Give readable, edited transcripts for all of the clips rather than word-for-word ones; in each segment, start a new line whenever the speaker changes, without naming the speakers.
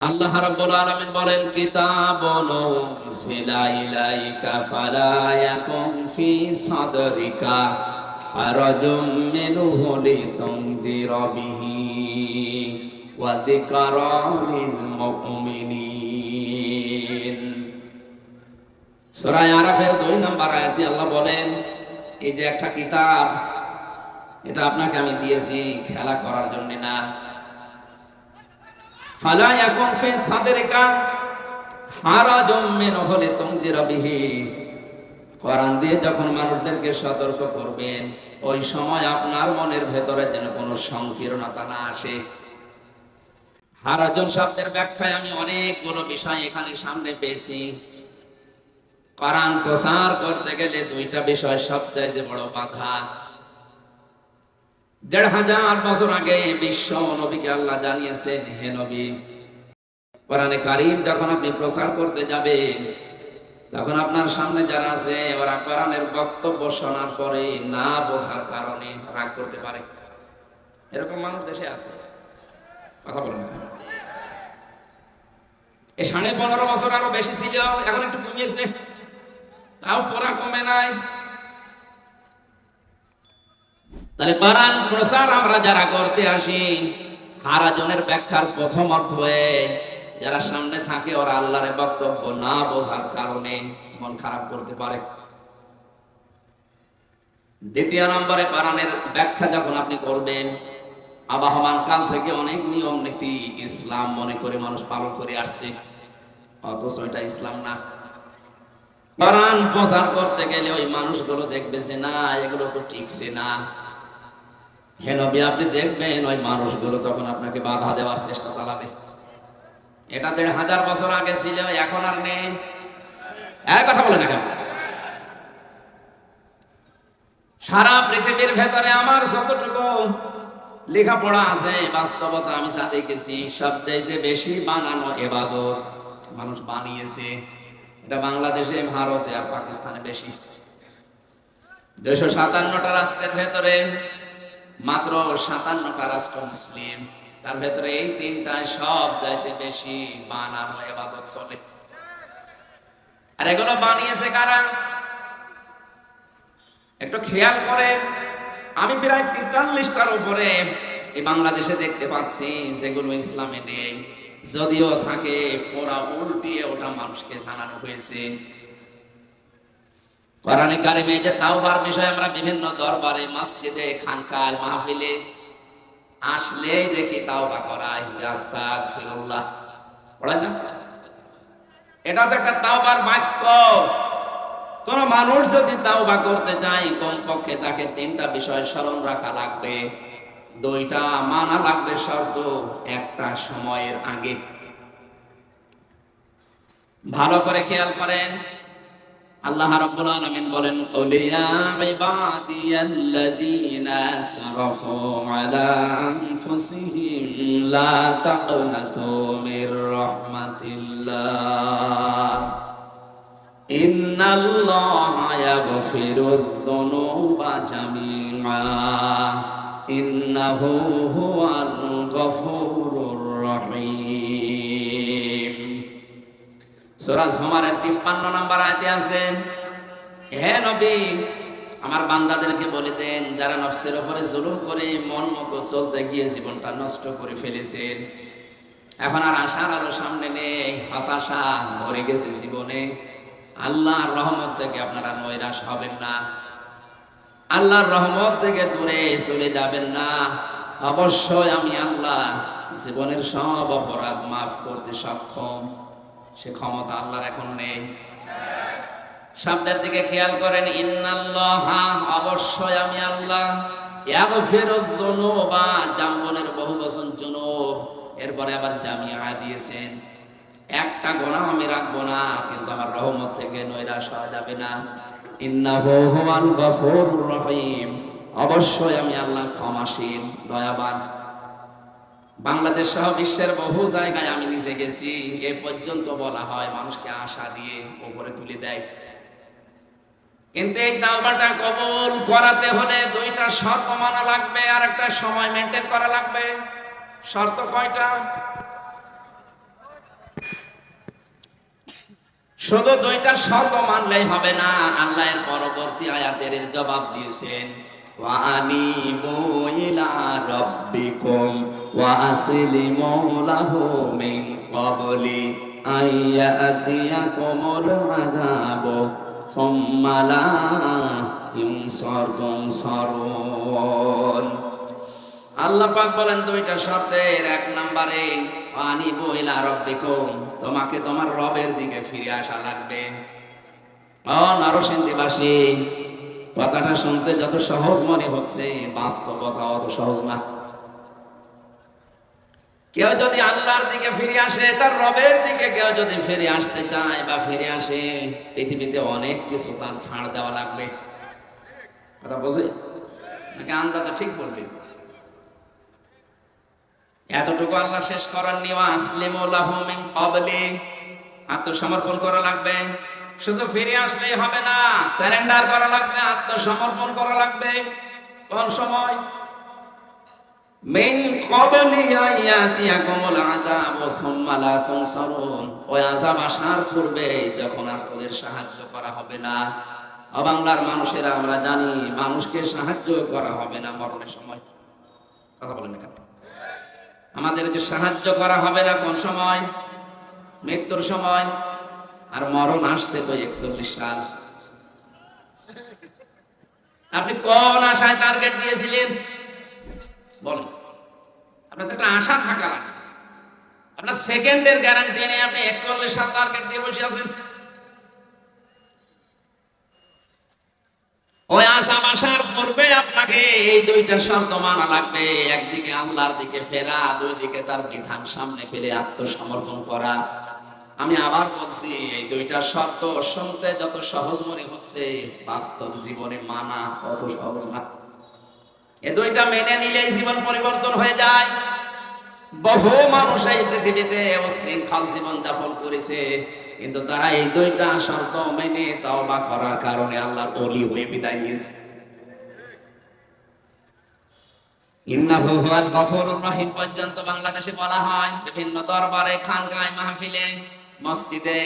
আল্লাহ রাব্বুল আলামিন বলেন কিতাবুন উনজিলা ইলাইকা ফালা ইয়াকুন ফি সাদরিকা হারাজুম মিনহু লিতুনযিরা বিহি ওয়া যিকরা লিল মুমিনিন। সূরা আরাফের 2 নম্বর আয়াতে আল্লাহ বলেন, এই যে একটা কিতাব, এটা আপনাকে আমি দিয়েছি খেলা করার জন্য না। ফালা ইয়াকুন ফি সাদরিকা হারাজুম মিনহু লিতুনযিরা বিহি, কোরআন দিয়ে যখন মানুষদেরকে সতর্ক করবেন, ওই সময় আপনার মনের ভেতরে যেন কোনো সংকীর্ণতা না আসে। হারাজুন শব্দের ব্যাখ্যায় আমি অনেকগুলো বিষয় এখানে সামনে পেয়েছি। কোরআন প্রচার করতে গেলে দুইটা বিষয় সবচাইতে বড় বাধা। ১৫০০ বছর আগে বিশ্ব নবীকে আল্লাহ জানিয়েছেন, হে নবী, কোরআনে কারীম যখন আপনি প্রচার করতে যাবেন, তখন আপনার সামনে যারা আছে ওরা কোরআনের বক্তব্য শোনার পরে না বোঝার কারণে রাগ করতে পারে। এরকম মানুষ দেশে আছে, কথা বলেন না। এই ১৫.৫ বছর আরো বেশি ছিল, এখন একটু কমিয়েছে, তাও পড়া কমে নাই। তাহলে কোরআন প্রচার আমরা যারা করতে আসি, হারাজনের ব্যাখ্যার প্রথম অর্থ হয়ে যারা সামনে থাকে ওরা আল্লাহর বক্তব্য না বোঝার কারণে মন খারাপ করতে পারে। দ্বিতীয় নম্বরে, কোরআনের ব্যাখ্যা যখন আপনি করবেন, আবহমান কাল থেকে অনেক নিয়ম নীতি ইসলাম মনে করে মানুষ পালন করে আসছে, অথচ এটা ইসলাম না। কোরআন প্রচার করতে গেলে ওই মানুষগুলো দেখবে যে না, এগুলো তো ঠিকছে না। হে নবী, আপনি দেখবেন ওই মানুষগুলো তখন আপনাকে বাধা দেওয়ার চেষ্টা চালাবে। এটা ১৫০০ বছর আগে ছিল, এখন আর নেই। এক কথা বলে না কেন? সারা পৃথিবীর ভেতরে আমার যতটুকু লেখাপড়া আছে, বাস্তবতা আমি যা দেখেছি, সবচাইতে বেশি বানানো ইবাদত মানুষ বানিয়েছে এটা বাংলাদেশে, ভারতে আর পাকিস্তানে বেশি। ২৫৭টা রাষ্ট্রের ভেতরে মাত্র ৫৭টা রাষ্ট্র মুসলিম, তার ভেতরে এই তিনটায় সব চাইতে বেশি বানানো ইবাদত চলে। আর এগুলো বানিয়েছে কারা? একটু খেয়াল করেন, আমি প্রায় ৪৩টার উপরে এই বাংলাদেশে দেখতে পাচ্ছি যেগুলো ইসলামে নেই, যদিও থাকে ওরা উল্টিয়ে ওটা মানুষকে জানানো হয়েছে। কোরআনে কারিমে যে তাওবার বিষয়ে আমরা বিভিন্ন দরবারে, মসজিদে, খানকায়, মাহফিলে আসলেই দেখি তাওবা করায়, আস্তাগফিরুল্লাহ পড়ায় না? এটা তো একটা তাওবার বাক্য। কোন মানুষ যদি তাওবা করতে চায়, কমপক্ষে তাকে ৩টা বিষয় স্মরণ রাখা লাগবে, 2টা মানা লাগবে শর্ত, একটা সময়ের আগে। ভালো করে খেয়াল করেন, আল্লাহ রাব্বুল আলামিন বলেন, কুল ইয়া ইবাদিয়াল্লাযীনা আসরাফু আলা আনফুসিহিম লা তাকনাতু মির রাহমাতিল্লাহ ইন্নাল্লাহা ইয়াগফিরুয যুনুবা জামিআ ইন্নাহু হুয়াল গফুরুর রহিম। সূরা জুমারের ৫৩ নম্বর আয়াতে আছে, হে নবী, আমার বান্দাদেরকে বলে দেন যারা নফসের উপরে জুলুম করে মন মতো চলতে গিয়ে জীবনটা নষ্ট করে ফেলেছেন, এখন আর আশার আলো সামনে নেই, হতাশা ভরে গেছে জীবনে, আল্লাহর রহমত থেকে আপনারা নৈরাশ হবেন না, আল্লাহর রহমত থেকে দূরে চলে যাবেন না। অবশ্যই আমি আল্লাহ জীবনের সব অপরাধ মাফ করতে সক্ষম, সে ক্ষমতা আল্লাহর এখন নেই। শব্দের দিকে খেয়াল করেন, ইন্নাল্লাহা, অবশ্যই আমি আল্লাহ, ইয়াগফিরুয যুনুবা, জাম্বনের বহুবচন যুনুব, এরপরে আবার জামিআ দিয়েছেন। একটা গুনাহ আমি রাখবো না, কিন্তু আমার রহমত থেকে নৈরাশ হওয়া যাবে না। ইন্নাহু হুয়াল গফুরুর রহিম, অবশ্যই আমি আল্লাহ ক্ষমাশীল, দয়াবান। বাংলাদেশ সহ বিশ্বের বহু জায়গায় আমি নিজে গেছি, এ পর্যন্ত বলা হয় মানুষকে আশা দিয়ে উপরে তুলে দেয়। কিন্তু এই তাওবাটা কবুল করাতে হলে 2টা শর্ত মানা লাগবে, আর একটা সময় মেনটেন করা লাগবে। শর্ত কয়টা? শুধু দুইটা শর্ত মানলেই হবে না। আল্লাহর পরবর্তী আয়াতের জবাব দিয়েছেন, ওয়া আনিবু ইলা রাব্বিকুম ওয়া আসলিমু লাহু মিন ক্বাবলি আইয়াতিয়াকুমুল আযাবু সুম্মা লা ইউনসারুন। আল্লাহ পাক বলেন দুইটা শর্তের এক নম্বরে আনিবু ইলা রাব্বিকুম, তোমাকে তোমার রবের দিকে ফিরে আসা লাগবে। ও নরসিংদীবাসী, কথাটা শুনতে যত সহজ মনে হচ্ছে, বাস্তবতা অত সহজ না। কেউ যদি আল্লাহর দিকে ফিরে আসে, তার রবের দিকে কেউ যদি ফিরে আসতে চায় বা ফিরে আসে, পৃথিবীতে অনেক কিছু তার ছাড় দেওয়া লাগবে। কথা বোঝে নাকি? আন্দাজে ঠিক বলবেন। এতটুকু আল্লাহ শেষ করেননি, ওয়া আসলিমু লাহু মিন ক্বাবলি, আত্মসমর্পণ করা লাগবে। শুধু ফিরে আসলেই হবে না, সারেন্ডার করা লাগবে, আত্মসমর্পণ করা লাগবে। কোন সময়? মিন ক্বাবলি আইয়াতিয়াকুমুল আযাবু সুম্মা লা তুনসারুন, ওই আযাব আসার পূর্বে যখন আর তোদের সাহায্য করা হবে না। বাংলার মানুষেরা আমরা জানি মানুষকে সাহায্য করা হবে না মরণের সময়। কথা বলেন না কেন? আমাদের যে সাহায্য করা হবে না কোন সময়? মৃত্যুর সময়। আর মরণ আসতে তো 41 সাল। আপনি কোন আশায় টার্গেট দিয়েছিলেন বলেন? আপনার তো একটা আশা থাকা লাগে। আপনার সেকেন্ডের গ্যারান্টি নেই, আপনি 41 সাল টার্গেট দিয়ে বসে আছেন। ওই আযাব আসার পূর্বে আপনাকে এই দুইটা শর্ত মানা লাগবে। একদিকে আল্লাহর দিকে ফেরা, দুই দিকে তার বিধান সামনে ফেলে আত্মসমর্পণ করা। আমি আবার বলছি, এই দুইটা শর্ত শুনতে যত সহজ মনে হচ্ছে, বাস্তব জীবনে মানা অত সহজ না। এই দুইটা মেনে নিলেই জীবন পরিবর্তন হয়ে যায়। বহু মানুষ এই পৃথিবীতে উশৃঙ্খল জীবন যাপন করেছে, কিন্তু তারা এই দুইটা শর্ত মেনে তওবা করার কারণে আল্লাহর ওলি হয়ে বিদায় নিয়েছে। ইন্নাহু হুয়াল গফুরুর রহিম পর্যন্ত বাংলাদেশে বলা হয়, বিভিন্ন দরবারে, খানকায়, মাহফিলে, মসজিদে।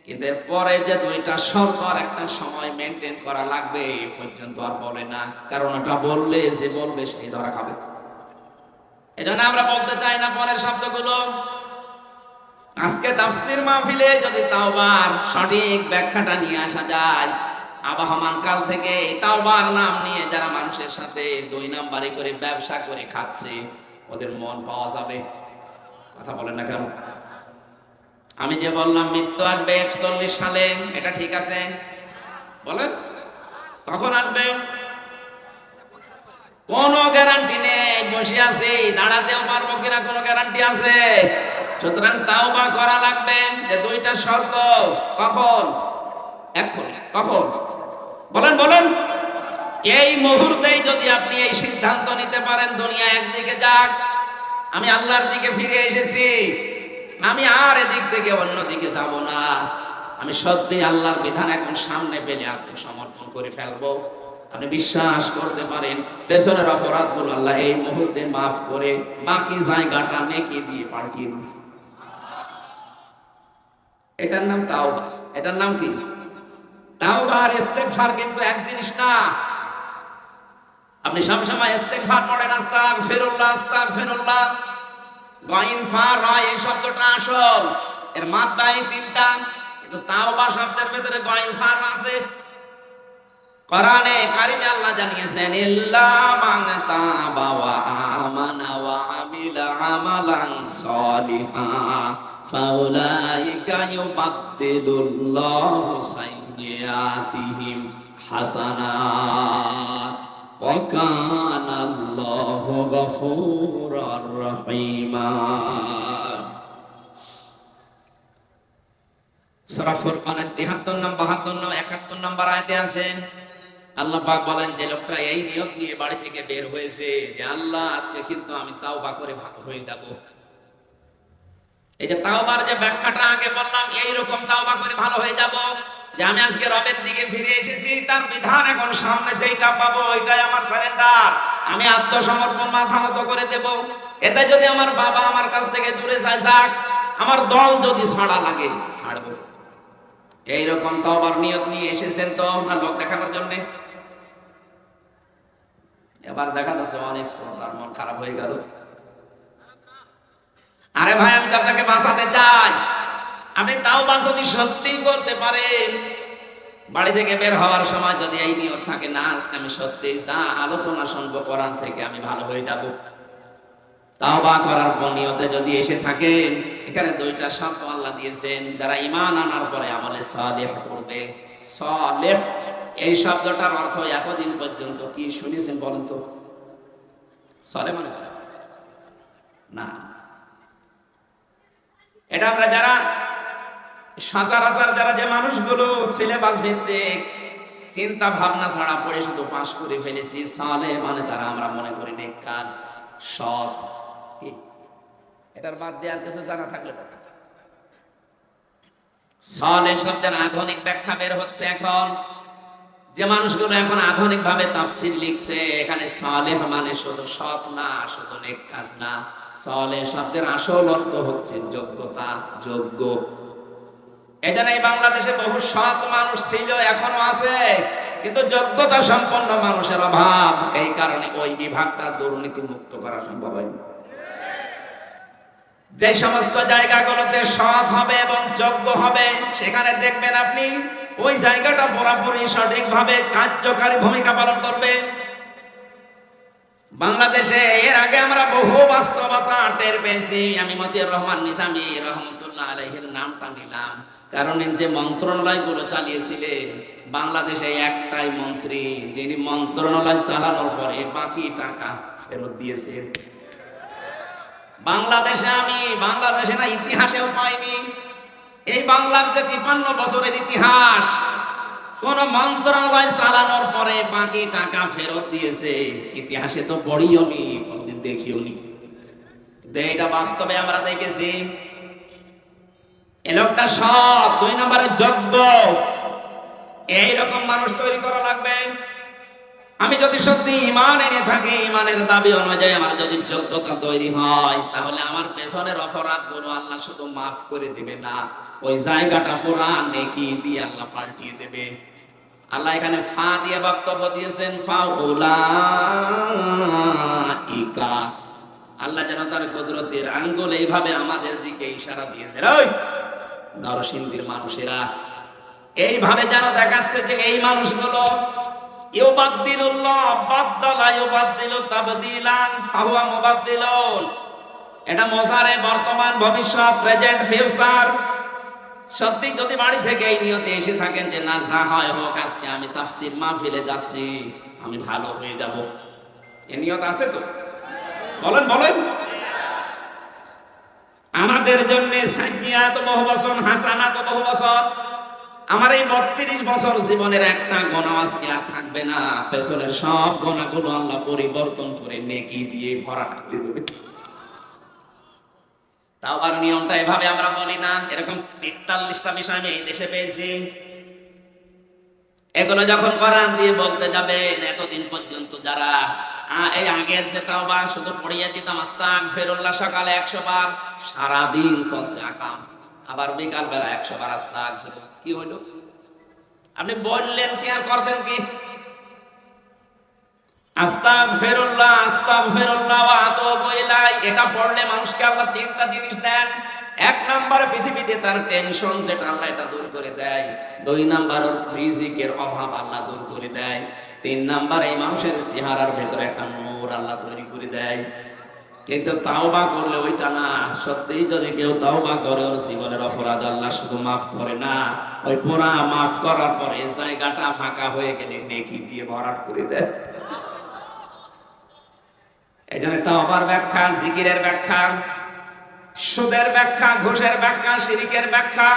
কিন্তু পরে যে দুইটা শর্ত আর একটা সময় মেনটেন করা লাগবে, এই পর্যন্ত আর বলে না। কারণ এটা বললে যে বলবে সেই ধরা খাবে। এজন্য আমরা বলতে চাই না পরের শব্দগুলো। আজকে তাফসীর মাহফিলে যদি তাওবার সঠিক ব্যাখ্যাটা নিয়ে আসা যায়, আবহমান কাল থেকে তাওবার নাম নিয়ে যারা মানুষের সাথে দুই নাম্বারি করে ব্যবসা করে খাচ্ছে, ওদের মন পাওয়া যাবে। কথা বলেন না কেন? আমি যে বললাম মৃত্যু আসবে 41 সালে, এটা ঠিক আছে? বলেন কখন আসবে? কোনো গ্যারান্টি নেই। বসে আছি, দাঁড়াতেও পারবো কিনা কোনো গ্যারান্টি আছে? সুতরাং তাওবা করা লাগবে। যে দুইটা শর্ত কখন? এখন। কখন? বলেন বলেন। এই মুহূর্তেই যদি আপনি এই সিদ্ধান্ত নিতে পারেন, দুনিয়া একদিকে যাক, আমি আল্লাহর দিকে ফিরে এসেছি, আমি আর এদিক থেকে অন্যদিকে যাব না, আমি সত্যি আল্লাহর বিধান এখন সামনে পেলে আত্মসমর্পণ করে ফেলবো, আপনি বিশ্বাস করতে পারেন পেছনের অপরাধগুলো আল্লাহ এই মুহূর্তে মাফ করে বাকি জায়গাটা নেকি দিয়ে পাঠিয়ে দিয়েছে। এটার নাম তাওবা। এটার নাম কি? তাওবা আর ইস্তেগফার কিন্তু এক জিনিস না। আপনি সবসময় ইস্তেগফার পড়েন, আস্তাগফিরুল্লাহ আস্তাগফিরুল্লাহ, গাইন ফা রা, এই শব্দটা আসল, এর মাত্রাই তিনটা, কিন্তু তাওবা শব্দের ভিতরে গাইন ফা রা আছে। কোরআনে কারিমে আল্লাহ জানিয়েছেন, ইল্লা মান তাবা ওয়া আমানা ওয়া আমিলা আমালান সলিহান ফাউলাইকা ইউবাদদিলুল্লাহু সাইয়্যাতিহিম হাসানাত ওয়া কানাল্লাহু গফুরুর রহিমা। সূরা ফুরকানের 73 নম্বর, 72 নম্বর, 71 নম্বর আয়াতে আছে, আল্লাহ পাক বলেন, যে লোকটা এই নিয়ত নিয়ে বাড়ি থেকে বের হয়েছে যে আল্লাহ আজকে কিন্তু আমি তাওবা করে ভালো হয়ে যাব। এই যে তাওবার যে ব্যাখ্যাটা আগে বললাম, এই রকম তাওবা করে ভালো হয়ে যাব, যে আমি আজকে রবের দিকে ফিরে এসেছি, তার বিধান এখন সামনে যেটা পাবো ওইটাই আমার সারেন্ডার, আমি আত্মসমর্পণ মাথা মতো করে দেব। এতে যদি আমার বাবা আমার কাছ থেকে দূরে যায় যাক, আমার দল যদি ছাড়া লাগে ছাড়বো। এইরকম তওবার নিয়ত নিয়ে এসেছেন তো না লোক দেখানোর জন্য? এবার দেখা যাচ্ছে অনেক শ্রোতার মন খারাপ হয়ে গেল। আরে ভাই, আমি তো আপনাকে বাঁচাতে চাই। আপনি তাওবা যদি সত্যি করতে পারেন, বাড়ি থেকে বের হওয়ার সময় যদি এই নিয়ত থাকে, না আজকে আমি সত্যি আলোচনা শুনবো কোরআন থেকে, আমি ভালো হয়ে যাব, তাওবা করার নিয়তে যদি এসে থাকেন, এখানে দুইটা শব্দ আল্লাহ দিয়েছেন, যারা ঈমান আনার পরে আমলে সালেহ করবে। সালেহ এই শব্দটার অর্থ এতদিন পর্যন্ত কি শুনেছেন বলেন তো? সালেহ মানে না, এটা আমরা যারা সচরাচর যারা যে মানুষগুলো সিলেবাস ভিত্তিক চিন্তা ভাবনা ছাড়া পড়ে শুধু পাশ করে ফেলেছি, সালেহ মানে তারা আমরা মনে করি নেক কাজ, সৎ। এটার বাদ দিয়ে আর কিছু জানা থাকলে সালেহ শব্দের আধুনিক ব্যাখ্যা বের হচ্ছে এখন। যে মানুষগুলো এখন আধুনিক ভাবে তাফসীর লিখছে, এখানে সালেহ মানে শুধু সৎ না, শুধু নেক কাজ না। সালেহ শব্দের আসল অর্থ হচ্ছে যোগ্যতা, যোগ্য। এটা এই বাংলাদেশে বহু সৎ মানুষ ছিল, এখনো আছে, কিন্তু যোগ্যতা সম্পন্ন মানুষের অভাব। এই কারণে ওই বিভাগটা দুর্নীতি মুক্ত করা সম্ভব হয়নি। যে সমস্ত জায়গাগুলোতে সৎ হবে এবং যোগ্য হবে, সেখানে দেখবেন আপনি ওই জায়গাটা পুরোপুরি সঠিকভাবে কার্যকারী ভূমিকা পালন করবে। বাংলাদেশে এর আগে আমরা বহু বাস্তবতা টের পেয়েছি। আমি মতিউর রহমান নিজামী রহমতুল্লাহ আলাইহির নামটা নিলাম, কারণ এর যে মন্ত্রণালয়গুলো চালিয়েছিলেন, বাংলাদেশে একটাই মন্ত্রী যিনি মন্ত্রণালয় চালানোর পরে বাকি টাকা ফেরত দিয়েছেন। বাংলাদেশে আমি বাংলাদেশে না ইতিহাসেও পাইনি। এই বাংলার যে 53 বছরের ইতিহাস, কোন মন্ত্রণালয় চালানোর পরে বাকি টাকা ফেরত দিয়েছে ইতিহাসে তো পড়িও নি, কোনদিন দেখিও নি। এটা বাস্তবে আমরা দেখেছি। এ লোকটা সৎ, 2 নম্বরে যোগ্য। এইরকম মানুষ তৈরি করা লাগবে। আমি যদি সত্যি ঈমান এনে থাকি, ঈমানের দাবি অনুযায়ী আমার যদি যোগ্যতা তৈরি হয়, তাহলে আমার পেছনের অপরাধগুলো আল্লাহ শুধু মাফ করে দিবে না, ওই জায়গাটা পুরা নেকি দিয়ে আল্লাহ পাল্টিয়ে দেবে। আল্লাহ এখানে ফা দিয়ে বক্তব্য দিয়েছেন, ফাউলাইকা। আল্লাহ যেন তার কুদরতের আঙ্গুল এইভাবে আমাদের দিকে ইশারা দিয়েছে, ওই নরসিংদীর মানুষেরা এইভাবে যেন দেখাচ্ছে যে এই মানুষগুলো ইউবাদদিলুল্লাহ বাদদালা ইউবাদদিলু তাবদিলান ফাহুয়া মুবাদদিলুন। এটা মোসারে বর্তমান ভবিষ্যৎ, প্রেজেন্ট ফিউচার। সত্যি যদি বাড়ি থেকে এই নিয়তে এসে থাকেন যে না যা হয় হোক, আজকে আমি তাফসীর মাহফিলে যাচ্ছি, আমি ভালো হয়ে যাব, এই নিয়ত আছে তো? বলেন বলেন। আমাদের জন্য সাইয়্যাত বহু বছর, হাসানাত বহু বছর। আমার এই 32 বছর জীবনের একটা গুনাহ আজকে আর থাকবে না, পেছনের সব গুনাহগুলো আল্লাহ পরিবর্তন করে নেকি দিয়ে ভরাট করে দেবে। তাওবার নিয়মটা এভাবে আমরা বলি না। এরকম 43টা বিষয় আমি এই দেশে পেয়েছি। এগুলো যখন কোরআন দিয়ে বলতে যাবেন, এতদিন পর্যন্ত যারা এই আগের যে তাওবা শুধু পড়িয়ে দিতাম আস্তাগফিরুল্লাহ সকালে 100 বার, সারাদিন চলছে আকাম, আবার বিকাল বেলা 100 বার আস্তাগফিরুল্লাহ। কি হলো? আপনি বললেন কি আর করছেন কি? আস্তাগফিরুল্লাহ আস্তাগফিরুল্লাহ ওয়া আতুবু ইলাইহি, এটা পড়লে মানুষকে আল্লাহ 3টা জিনিস দেন। 1 নম্বরে পৃথিবীতে তার টেনশন যেটা আল্লাহ এটা দূর করে দেয়। 2 নম্বর ওর রিজিকের অভাব আল্লাহ দূর করে দেয়। 3 নম্বর এই মানুষের চেহারার ভেতরে একটা নূর আল্লাহ তৈরি করে দেয়। কিন্তু তাওবা করলে ওইটা না। সত্যিই যদি কেউ তাওবা করে, ওর জীবনের অপরাধ আল্লাহ শুধু মাফ করে না, ওই পুরা মাফ করার পরে জায়গাটা ফাঁকা হয়ে গেলে নেকি দিয়ে ভরাট করে দেয়। এই জন্য তাওবার ব্যাখ্যা, জিকিরের ব্যাখ্যা, সুদের ব্যাখ্যা, ঘুষের ব্যাখ্যা, শিরিকের ব্যাখ্যা,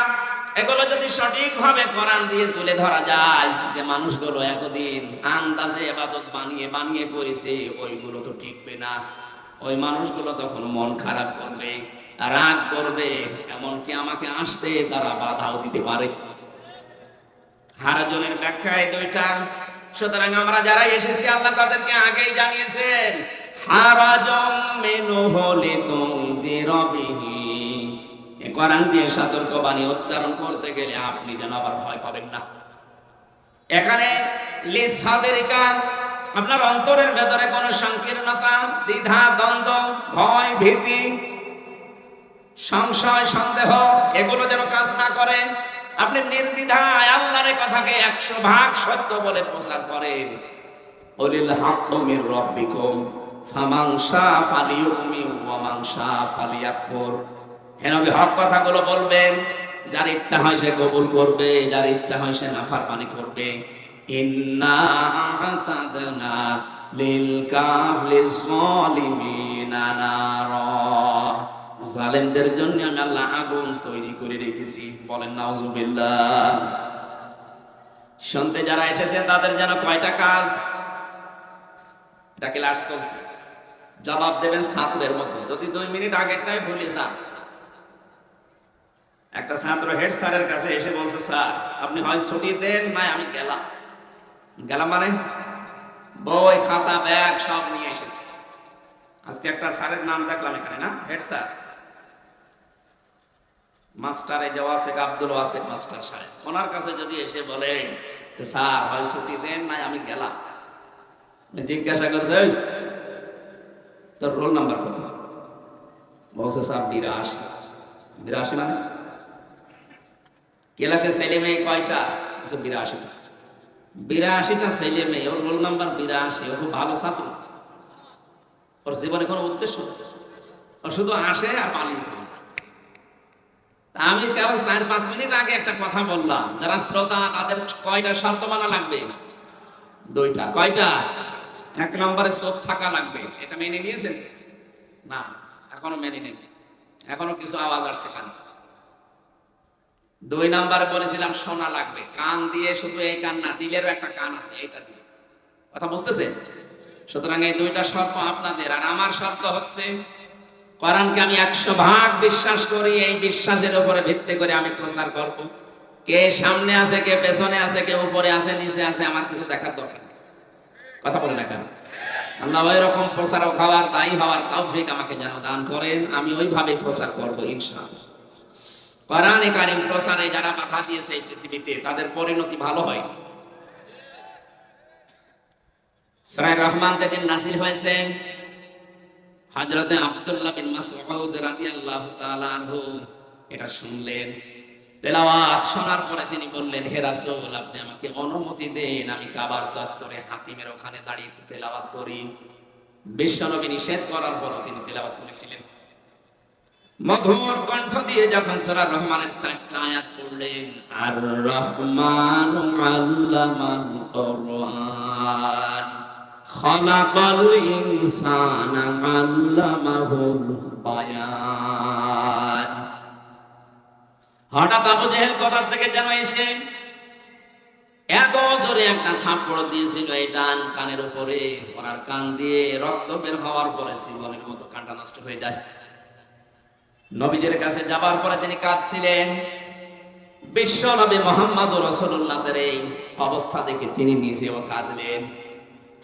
এগুলো যদি সঠিকভাবে কোরআন দিয়ে তুলে ধরা যায়, যে মানুষগুলো এতদিন আন্দাজে ইবাদত বানিয়ে বানিয়ে করেছে, ওইগুলো তো টিকবে না। ওই মানুষগুলো তখন মন খারাপ করবে, রাগ করবে, এমনকি আমাকে আসতে তারা বাধাও দিতে পারে। হারজনের ব্যাখ্যা এই 2টা। সুতরাং আমরা যারা এসেছি আল্লাহ তাদেরকে আগেই জানিয়েছেন, হারাজম মিনহু লিতুনযিরা বিহি, কোরআন দিয়ে সতর্কবাণী উচ্চারণ করতে গেলে আপনি যেন আবার ভয় পাবেন না। এখানে লিসাদেরিকা, আপনার অন্তরের ভেতরে কোনো সংকীর্ণতা, দ্বিধা, দ্বন্দ্ব, ভয়, ভীতি, সংশয়, সন্দেহ এগুলো যেন কাজ না করে। আপনি নির্দ্বিধায় আল্লাহর কথাকে 100% সত্য বলে প্রচার করেন। ওলিল হাক্কু মির রাব্বিকুম ফামান শাআ ফালিউমিন ওয়া মান শাআ ফালিয়াকফুর। হে নবী, হক কথাগুলো বলবেন, যার ইচ্ছা হয় সে কবুল করবে, যার ইচ্ছা হয় সে নাফরমানি করবে। ইন্না আ'তাদনা লিল কাফিরিজ যালিমিনা নারা, জালেমদের জন্য আমি আল্লাহ আগুন তৈরি করে রেখেছি। বলেন নাউজুবিল্লাহ। শুনতে যারা এসেছেন তাদের যেন কয়টা কাজ, এটা ক্লাস চলছে, জবাব দেবেন ছাত্রের মতো। যদি 2 মিনিট আগেরটাই ভুলে যান। একটা ছাত্র হেড স্যারের কাছে এসে বলছে, স্যার আপনি হয় ছুটি দেন না আমি গেলাম। গেলাম মানে বই খাতা ব্যাগ সব নিয়ে এসেছে। আজকে একটা স্যারের নাম দেখলাম এখানে, না হেড স্যার মাস্টার, এই যে ওয়াসেক আব্দুল ওয়াসেক মাস্টার সাহেব, ওনার কাছে যদি এসে বলেন স্যার হয় ছুটি দেন না আমি গেলাম, জিজ্ঞাসা করছে তোর রোল নাম্বার কত? বলছে স্যার 82। 82 মানে ক্লাসে ছেলে মেয়ে কয়টা? 82টা। 82টা ছেলে মেয়ে, ওর রোল নাম্বার 82। ও খুব ভালো ছাত্র, ওর জীবনে কোনো উদ্দেশ্য আছে, ও শুধু আসে আর পালিয়ে চলে। আমি কেবল 4-5 মিনিট আগে একটা কথা বললাম, যারা শ্রোতা তাদের কয়টা শর্ত মানা লাগবে? 2টা। কয়টা? 1 নম্বরে চোখ থাকা লাগবে। এটা মেনে নিয়েছেন? না, এখনো মেনে নেন, এখনো কিছু আওয়াজ আসছে কানে। 2 নম্বরে বলেছিলাম শোনা লাগবে, কান দিয়ে, শুধু এই কান না, দিলেরও একটা কান আছে, এইটা দিয়ে। কথা বুঝতেছেন? সুতরাং এই 2টা শর্ত আপনাদের। আর আমার শর্ত হচ্ছে কোরআনকে আমি 100% বিশ্বাস করি। এই বিশ্বাসের উপরে ভিত্তি করে আমি প্রচার করব। কে সামনে আছে, কে পেছনে আছে, কে উপরে আছে, নিচে আছে, আমার কিছু দেখার দরকার নেই। কথা বলে না কেন? আল্লাহ এরকম প্রচারক হওয়ার, দায়ী হওয়ার তৌফিক আমাকে যেন দান করেন। আমি ওইভাবে প্রচার করব ইনশাআল্লাহ। কোরআনে কারীম প্রচারে যারা বাধা দিয়েছে এই পৃথিবীতে, তাদের পরিণতি ভালো হয়। সূরা রহমান যেদিন নাযিল হয়েছে, হযরতে আব্দুল্লাহ বিন মাসউদ রাদিয়াল্লাহু তাআলা আনহু এটা শুনলেন। তেলাওয়াত শোনার পরে তিনি বললেন, হে রাসূল, আপনি আমাকে অনুমতি দেন আমি কাবার চত্বরে হাতিমের ওখানে দাঁড়িয়ে একটু তেলাওয়াত করি। বিশ্বনবী নিষেধ করার পরও তিনি তেলাওয়াত করেছিলেন। মধুর কণ্ঠ দিয়ে যখন সূরা রহমানের 4টা আয়াত পড়লেন, আর রহমানু আল্লামাল কুরআন খালাকাল ইনসানা আল্লামাহুল বায়ান। হঠাৎ আবু জেহেল কোথা থেকে যেন এসে এত জোরে একটা থাপ্পড় দিয়েছিল এই ডান কানের উপরে। ওনার কান দিয়ে রক্ত বের হওয়ার পরে জীবনের মতো কাঁটা নষ্ট হয়ে যায়। নবীদের কাছে যাবার পরে তিনি কাঁদছিলেন। বিশ্ব নবী মুহাম্মদুর রাসূলুল্লাহর এই অবস্থা দেখে তিনি নিজেও কাঁদলেন।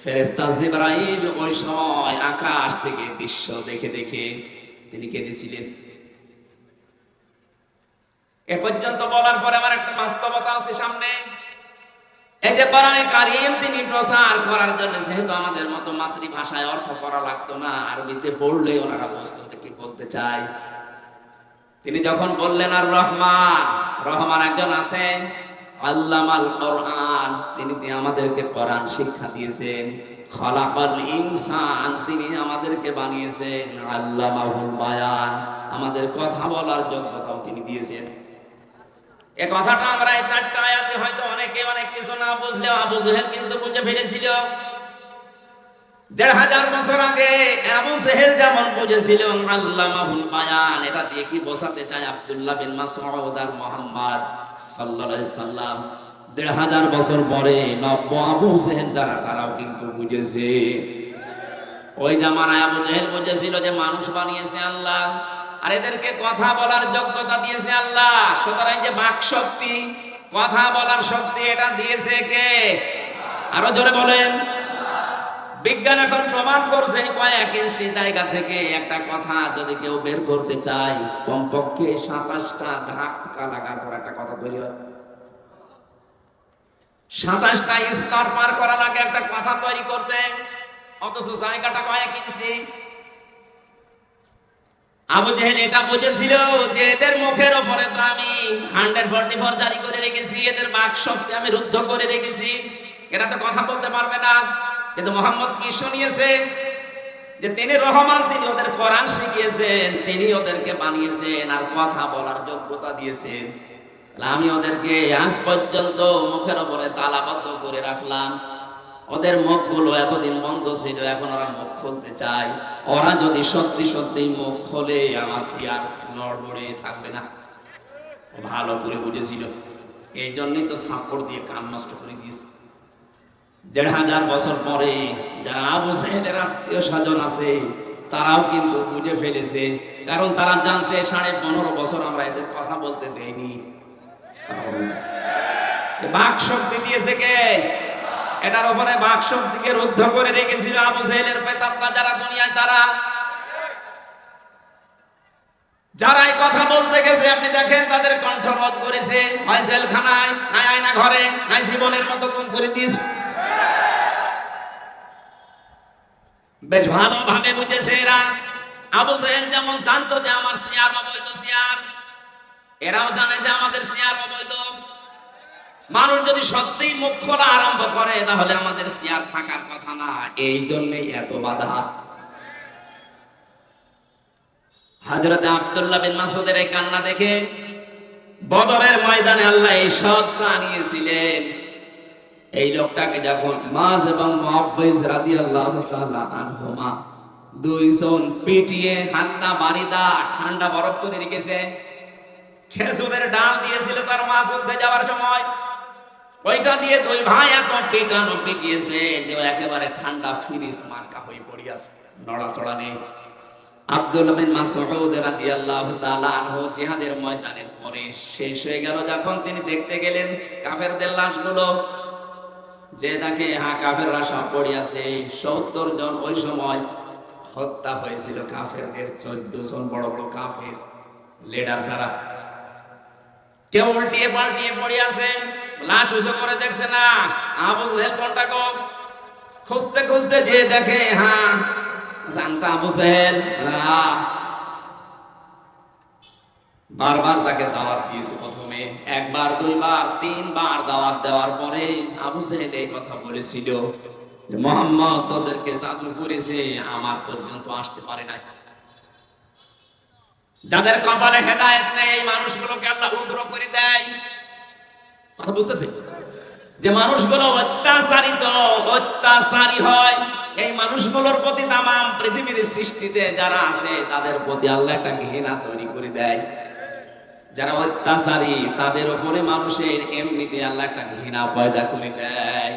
ফেরেশতা জিবরাইল ওই সময় আকাশ থেকে দৃশ্য দেখে দেখে তিনি কেঁদেছিলেন। এ পর্যন্ত বলার পরে আমার একটা বাস্তবতা আছে সামনে। এই যে কোরআনে কারীম তিনি প্রচার করার জন্য, যেহেতু আমাদের মতো মাতৃভাষায় অর্থ করা লাগতো না, আরবিতে পড়লে ওনারা বুঝতে কি বলতে চায়। তিনি যখন বললেন আর রহমান, রহমান একজন আছেন, আল্লামাল কোরআন, তিনি আমাদেরকে কোরআন শিক্ষা দিয়েছেন। খালাকাল ইনসান, তিনি আমাদেরকে বানিয়েছেন। আল্লামাহুল বায়ান, আমাদের কথা বলার যোগ্যতাও তিনি দিয়েছেন। এ কথাটা আমরা এই 4টা আয়াতে হয়তো অনেকে অনেক কিছু না বুঝলেও আবু জেহেল কিন্তু বুঝে ফেলেছিল। 1500 বছর আগে আবু জেহেল যেমন বুঝেছিল আল্লামাহুল বায়ান, এটা দিয়ে কি বোঝাতে চায় আব্দুল্লাহ বিন মাসউদ আর মুহাম্মদ সাল্লাল্লাহু আলাইহি সাল্লাম? 1500 বছর পরে নব্য আবু জেহেল যারা, তারাও কিন্তু বুঝেছে। ওই জামানায় আবু জেহেল বুঝেছিল যে মানুষ বানিয়েছে আল্লাহ, আর এদেরকে কথা বলার যোগ্যতা দিয়েছে আল্লাহ। সুতরাং যে বাক শক্তি, কথা বলার শক্তি, এটা দিয়েছে কে? আরো জোরে বলেন। বিজ্ঞান এখন প্রমাণ করছে কয়েক ইঞ্চি জায়গা থেকে একটা কথা যদি কেউ বের করতে চায় কমপক্ষে 27টা ধাক্কা লাগার পর একটা কথা তৈরি হয়। 27টা স্তর পার করা লাগে একটা কথা তৈরি করতে, অথচ জায়গাটা কয়েক ইঞ্চি। আবু জেহেল এটা বুঝেছিল যে এদের মুখের উপরে তো আমি 144 জারি করে রেখেছি, এদের বাক শক্তি আমি রুদ্ধ করে রেখেছি, এরা তো কথা বলতে পারবে না। কিন্তু মোহাম্মদ কি শুনিয়েছে যে তিনি রহমান, তিনি ওদের কোরআন শিখিয়েছেন, তিনি ওদেরকে বানিয়েছেন আর কথা বলার যোগ্যতা দিয়েছেন। আমি ওদেরকে আজ পর্যন্ত মুখের উপরে তালাবদ্ধ করে রাখলাম। ওদের মুখগুলো এতদিন বন্ধ ছিল, এখন ওরা মুখ খুলতে চায়। ওরা যদি সত্যি সত্যি মুখ খোলে আমার সিয়ার নড়বড়ে থাকবে না। ভালো করে বুঝেছিল, এই জন্যই তো থাপ্পড় দিয়ে কান নষ্ট করে দিয়েছে। 1500 বছর পরে যারা আবু সাহেদের আত্মীয় স্বজন আছে তারাও কিন্তু বুঝে ফেলেছে, কারণ তারা জানছে 15.5 বছর আমরা এদের কথা বলতে দেইনি। বাক শক্তি দিয়েছে কে? এটার উপরে বাক শক্তিকে রুদ্ধ করে রেখেছিল আবু জাহেলের প্রেতাত্মা যারা দুনিয়ায়, তারা যারা এই কথা বলতে গেছে আপনি দেখেন তাদের কণ্ঠরোধ করেছে, হয় জেলখানায়, নাই আয়না ঘরে, নাই জীবনের মতো গুম করে দিয়েছে। বেশ ভালোভাবে বুঝেছে এরা। আবু জাহেল যেমন জানতো যে আমার সিয়ার অবৈধ সিয়ার, এরাও জানে যে আমাদের সিয়ার অবৈধ। মানুষ যদি সত্যিই মুখ খোলা আরম্ভ করে তাহলে আমাদের সিয়ার থাকার কথা না, এই জন্যই এত বাধা। হযরত আব্দুল্লাহ বিন মাসউদের এই কান্না দেখে বদরের ময়দানে আল্লাহ এই সৎটা আনিয়েছিলেন। এই লোকটাকে যখন মাজ এবং মুআওয়াজ রাদিয়াল্লাহু তাআলা আনহুমা দুইজন পিটিয়ে হাতটা বাড়িদা ঠান্ডা বরফ করে রেখেছে, খেজুরের ডাল দিয়েছিল তার মাছ উঠতে যাওয়ার সময়, ওইটা দিয়ে দুই ভাই এত পিটানো পিটিয়েছে যে একেবারে ঠান্ডা ফ্রিজ মার্কা হয়ে পড়িয়াছে, নড়াচড়া নেই। আব্দুল্লাহ বিন মাসউদ রাদিয়াল্লাহু তাআলা আনহু জিহাদের ময়দানের পরে শেষ হয়ে গেল, যখন তিনি দেখতে গেলেন কাফেরদের লাশগুলো, যে দেখে কাফেররা সব পড়িয়াছে। 70 জন ওই সময় হত্যা হয়েছিল কাফেরদের, 14 জন বড় বড় কাফের লিডার যারা, কেউ উল্টিয়ে পাল্টিয়ে পড়িয়াছে, লাশ উঁচু করে দেখছে না। আবু জাহেল কোনটা গো? খুঁজতে খুঁজতে যে দেখে জানতা আবু জাহেল না। বারবার তাকে দাওয়াত দিয়েছে, প্রথমে একবার, দুইবার, তিনবার দাওয়াত দেওয়ার পরে আবু জাহেল এই কথা বলেছিল যে মুহাম্মদ তোদেরকে জাদু করেছে, আমার পর্যন্ত আসতে পারে না। যাদের কপালে হেদায়েত নেই এই মানুষগুলোকে আল্লাহ উগ্র করে দেয়। কথা বুঝতেছে? যে মানুষগুলো অত্যাচারিত, অত্যাচারী হয়, এই মানুষগুলোর প্রতি তাম পৃথিবীর সৃষ্টিতে যারা আছে তাদের প্রতি আল্লাহ একটা ঘৃণা তৈরি করে দেয়। যারা অত্যাচারী তাদের উপরে মানুষের এমনিতে আল্লাহ একটা ঘৃণা পয়দা করে দেয়।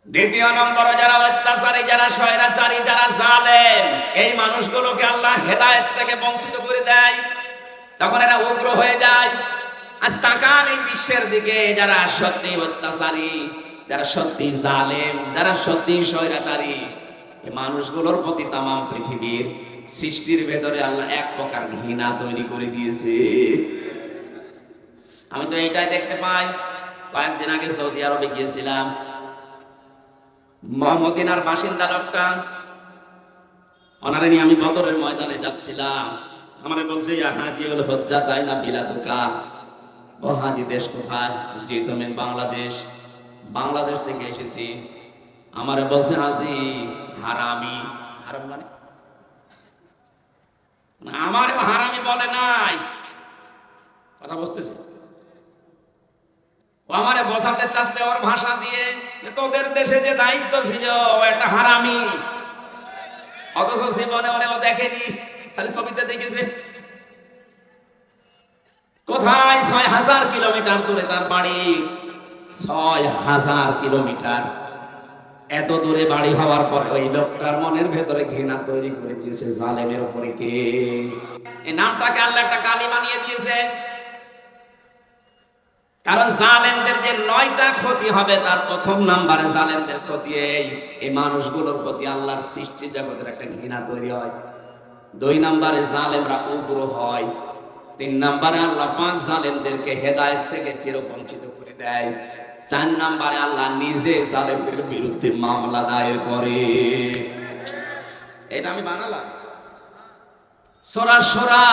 দ্বিতীয় নম্বরে যারা অত্যাচারী, যারা স্বৈরাচারী, যারা জালেম, এই মানুষগুলোকে আল্লাহ হেদায়েত থেকে বঞ্চিত করে দেয়, তখন এরা উগ্র হয়ে যায়। আজ তাকান এই বিশ্বের দিকে, যারা সত্যি অত্যাচারী, যারা সত্যি জালেম, যারা সত্যি স্বৈরাচারী, এই মানুষগুলোর প্রতি তাম পৃথিবীর সৃষ্টির ভেতরে আল্লাহ এক প্রকার ঘৃণা তৈরি করে দিয়েছে। আমি তো এইটাই দেখতে পাই। কয়েকদিন আগে সৌদি আরবে গিয়েছিলাম, মদিনার বাসিন্দা লোকটা, ওনারে নিয়ে আমি বদরের ময়দানে যাচ্ছিলাম। আমারে বলছে হাজি হল হজ্জা তাই না বিলাদুকা, ও হাজি দেশ কোথায়? জি তুমি বাংলাদেশ। বাংলাদেশ থেকে এসেছি। আমারে বলছে হাজি হারামি। হারাম মানে আমার হারামি বলে নাই, কথা বুঝতেছি? ও আমারে বোঝাতে চাচ্ছে ওর ভাষা দিয়ে যে তোদের দেশে যে দায়িত্ব ছিল ও একটা হারামি, অথচ জীবনে ও দেখেনি, খালি ছবিতে দেখেছে। কোথায়? 6000 কিলোমিটার দূরে তার বাড়ি, 6000 কিলোমিটার। এত দূরে বাড়ি হওয়ার পর ওই লোকটার মনের ভেতরে ঘৃণা তৈরি করে দিয়েছে জালেমের উপরে। কে? এই নামটাকে আল্লাহ একটা গালি বানিয়ে দিয়েছে। কারণ জালেমদের যে 9টা ক্ষতি হবে তার প্রথম নাম্বারে জালেমদের ক্ষতি এই মানুষগুলোর প্রতি আল্লাহর সৃষ্টি জগতের একটা ঘৃণা তৈরি হয়। 2 নাম্বারে জালেমরা উগ্র হয়। 3 নাম্বারে আল্লাহ পাক জালেমদেরকে হেদায়েত থেকে চিরবঞ্চিত করে দেয়। 4 নাম্বারে আল্লাহ নিজে জালেমদের বিরুদ্ধে মামলা দায়ের করে। এটা আমি বানালাম। সূরা শূরা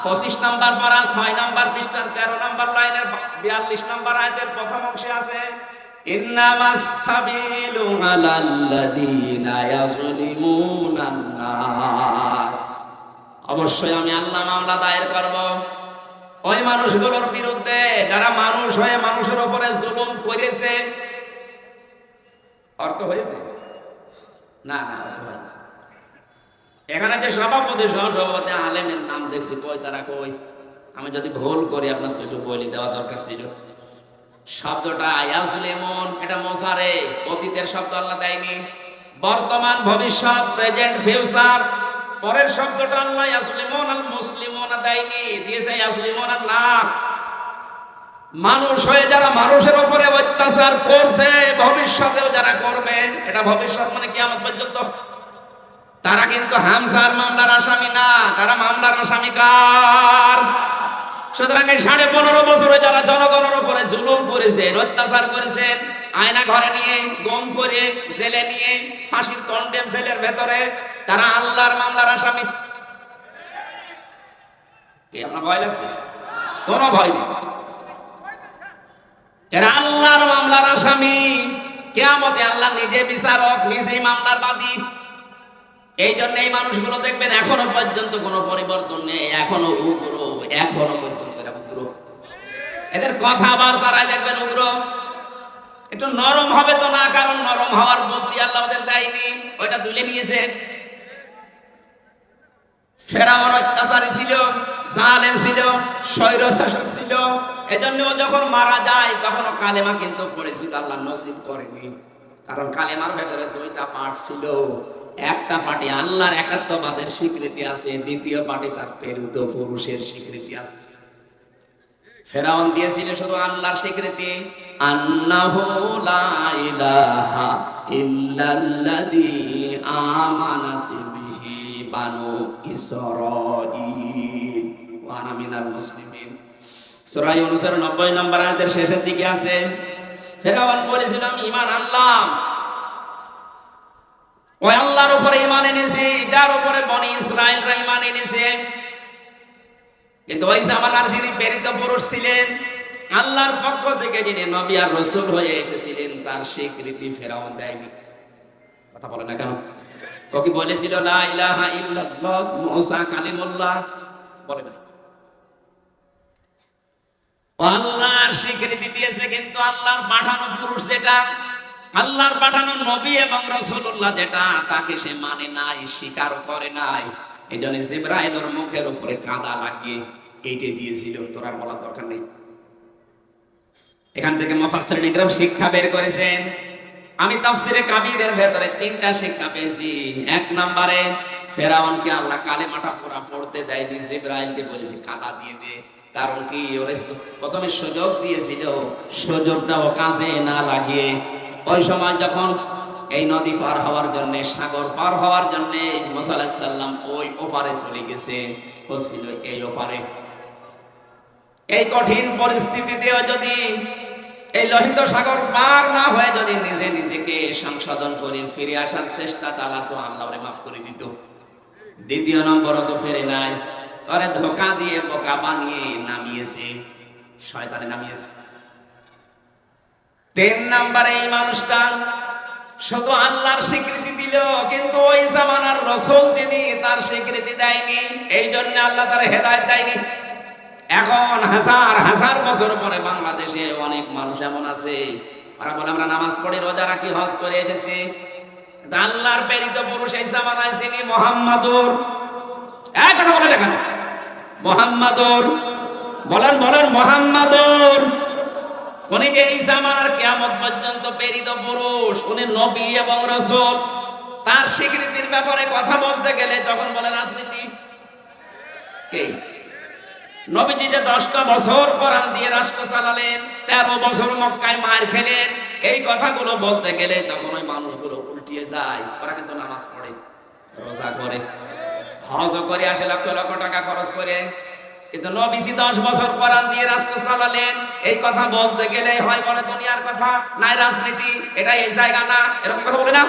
25 নাম্বার পারা 6 নাম্বার পৃষ্ঠার 13 নাম্বার লাইনের 42 নাম্বার আয়াতের প্রথম অংশে আছে, ইন্নামাস সাবিলু আলাল্লাযীনা ইয়াযলিমুনান নাস। অবশ্যই আমি আল্লাহ মামলা দায়ের করব ওই মানুষগুলোর বিরুদ্ধে যারা মানুষ হয়ে মানুষের উপরে জুলুম করেছে। অর্থ হয়েছে না? না, অর্থ হয় না। এখানে যে সভাপতি সহসভাপতি আলেমের নাম দেখছি, কই তারা কই? আমি যদি ভুল করি আপনার তো একটু বলে দেওয়া দরকার ছিল। শব্দটা ইয়াজলিমুন এটা মোসারে, অতীতের শব্দ আল্লাহ দেয়নি। বর্তমান, ভবিষ্যৎ, প্রেজেন্ট, ফিউচার, পরের শব্দটা আল্লাহ ইয়াজলিমুন আল মুসলিমুন দেয়নি, দিয়েছে ইয়াজলিমুন আন নাস। মানুষ হয়ে যারা মানুষের উপরে অত্যাচার করছে, ভবিষ্যতেও যারা করবে, এটা ভবিষ্যৎ মানে কিয়ামত পর্যন্ত, তারা কিন্তু হামজার মামলার আসামি না, তারা মামলার আসামি কার? সুতরাং এই 15.5 বছরে যারা জনগণের উপরে জুলুম করেছেন, অত্যাচার করেছেন, আয়না ঘরে নিয়ে, গম করে, জেলে নিয়ে, ফাঁসির কন্ডেম সেলের ভেতরে, তারা আল্লাহর মামলার আসামি। কি আপনার ভয় লাগছে? কোনো ভয় নেই, এরা আল্লাহর মামলার আসামি। কিয়ামতে আল্লাহ নিজে বিচারক, নিজেই মামলার বাদী। এই জন্য এই মানুষগুলো দেখবেন এখনো পর্যন্ত কোনো পরিবর্তন নেই, এখনো উগ্র, এখনো পর্যন্ত এরা উগ্র। এদের কথাবার্তারাই দেখবেন উগ্র। একটু নরম হবে তো না, কারণ নরম হওয়ার বুদ্ধি আল্লাহ ওদের দেয়নি, ওইটা তুলে নিয়েছে। ফেরাউন অত্যাচারী ছিল, জালেম ছিল, স্বৈরশাসক ছিল। এজন্য ও যখন মারা যায় তখন কালেমা কিন্তু পড়েছিল, আল্লাহ নসিব করেনি। কারণ কালেমার ভেতরে 2টা পার্ট ছিল। একটা পার্টি আল্লাহর একাত্মবাদের স্বীকৃতি আছে, দ্বিতীয় পার্টি তার প্রেরিত পুরুষের স্বীকৃতি আছে। ফেরাউন দিয়েছিল শুধু আল্লাহর স্বীকৃতি, আন্নাহু লা ইলাহা ইল্লাল্লাযী আমানাত বিহি বানু ইসরাঈল ওয়া আনা মিনাল মুসলিমিন। সূরা ইউনূসের 90 নম্বর আয়াতের শেষের দিকে আছে, ফেরাউন বলেছিল আমি ঈমান আনলাম, ওই আল্লাহর উপরে ঈমান এনেছি যার উপরে বনি ইসরাঈলরা ঈমান এনেছে। কিন্তু ওই জামানার যিনি প্রেরিত পুরুষ ছিলেন, আল্লাহর পক্ষ থেকে যিনি নবী আর রাসূল হয়ে এসেছিলেন, তার স্বীকৃতি ফেরাউন দেয়নি। কথা বলে না কেন? ও কি বলেছিল লা ইলাহা ইল্লাল্লাহ মুসা কালিমুল্লাহ? বলে না। আল্লাহর স্বীকৃতি দিয়েছে, কিন্তু আল্লাহর পাঠানো পুরুষ যেটা, আল্লাহর পাঠানো নবী এবং রাসূলুল্লাহ যেটা, তাকে সে মানে নাই, স্বীকার করে নাই। এই জন্য জিবরাইলের মুখের উপরে কাদা লাগিয়ে এইটা দিয়েছিল। তোর আর বলার দরকার নেই। এখান থেকে মুফাসসিরিন ইকরাম শিক্ষা বের করেছেন। আমি তাফসিরে কাবীরের ভেতরে 3টা শিক্ষা পেয়েছি। 1 নম্বরে ফেরাউনকে আল্লাহ কালেমাটা পুরা পড়তে দেয়নি, জিবরাইলকে বলেছে কাদা দিয়ে দে। কারণ কি, ওরে প্রথমে সুযোগ দিয়েছিল, সুযোগটাও কাজে না লাগিয়ে ওই সময় যখন এই নদী পার হওয়ার জন্য, সাগর পার হওয়ার জন্য মুসা আলাইহিস সালাম ওই ওপারে চলে গেছে, ও ছিল এই ওপারে। এই কঠিন পরিস্থিতিতেও যদি এই লোহিত সাগর পার না হয়ে যদি নিজে নিজেকে সংশোধন করে ফিরে আসার চেষ্টা চালাতো, আল্লাহ ওরে মাফ করে দিত। 2 নম্বর তো ফেরে নাই, ওরে ধোঁকা দিয়ে বোকা বানিয়ে নামিয়েছে, শয়তানে নামিয়েছে। 3 নম্বরে এই মানুষটা শুধু আল্লাহর স্বীকৃতি দিল, কিন্তু ওই জামানার রাসূল যিনি, তার স্বীকৃতি দেয়নি। এই জন্য আল্লাহ তার হেদায়েত দেয়নি। এখন হাজার হাজার বছর পরে বাংলাদেশে অনেক মানুষ এমন আছে, ওরা বলে আমরা নামাজ পড়ি, রোজা রাখি, হজ করে এসেছি। আল্লাহর প্রেরিত পুরুষ এই জামানায় যিনি মুহাম্মাদুর, এক কথা বলে দেখেন, মুহাম্মাদুর বলেন, বলেন মুহাম্মাদুর। উনি যে এই জামানার কিয়ামত পর্যন্ত প্রেরিত পুরুষ, উনি নবী এবং রাসূল, তার স্বীকৃতির ব্যাপারে কথা বলতে গেলে তখন বলে রাজনীতি। কে নবীজি যে 10টা বছর কোরআন দিয়ে রাষ্ট্র চালালেন, 13 বছর মক্কায় মার খেলেন, এই কথাগুলো বলতে গেলে তখন ওই মানুষগুলো উল্টিয়ে যায়। ওরা কিন্তু নামাজ পড়ে, রোজা করে, হজ করে, আসে লক্ষ লক্ষ টাকা খরচ করে, কিন্তু নবীজি 10 বছর কোরআন দিয়ে রাষ্ট্র চালালেন। এই কথা বলতে গেলে হয় বলে দুনিয়ার কথা, নাই রাজনীতি, এটা এই জায়গা না, এরকম কথা বলে না।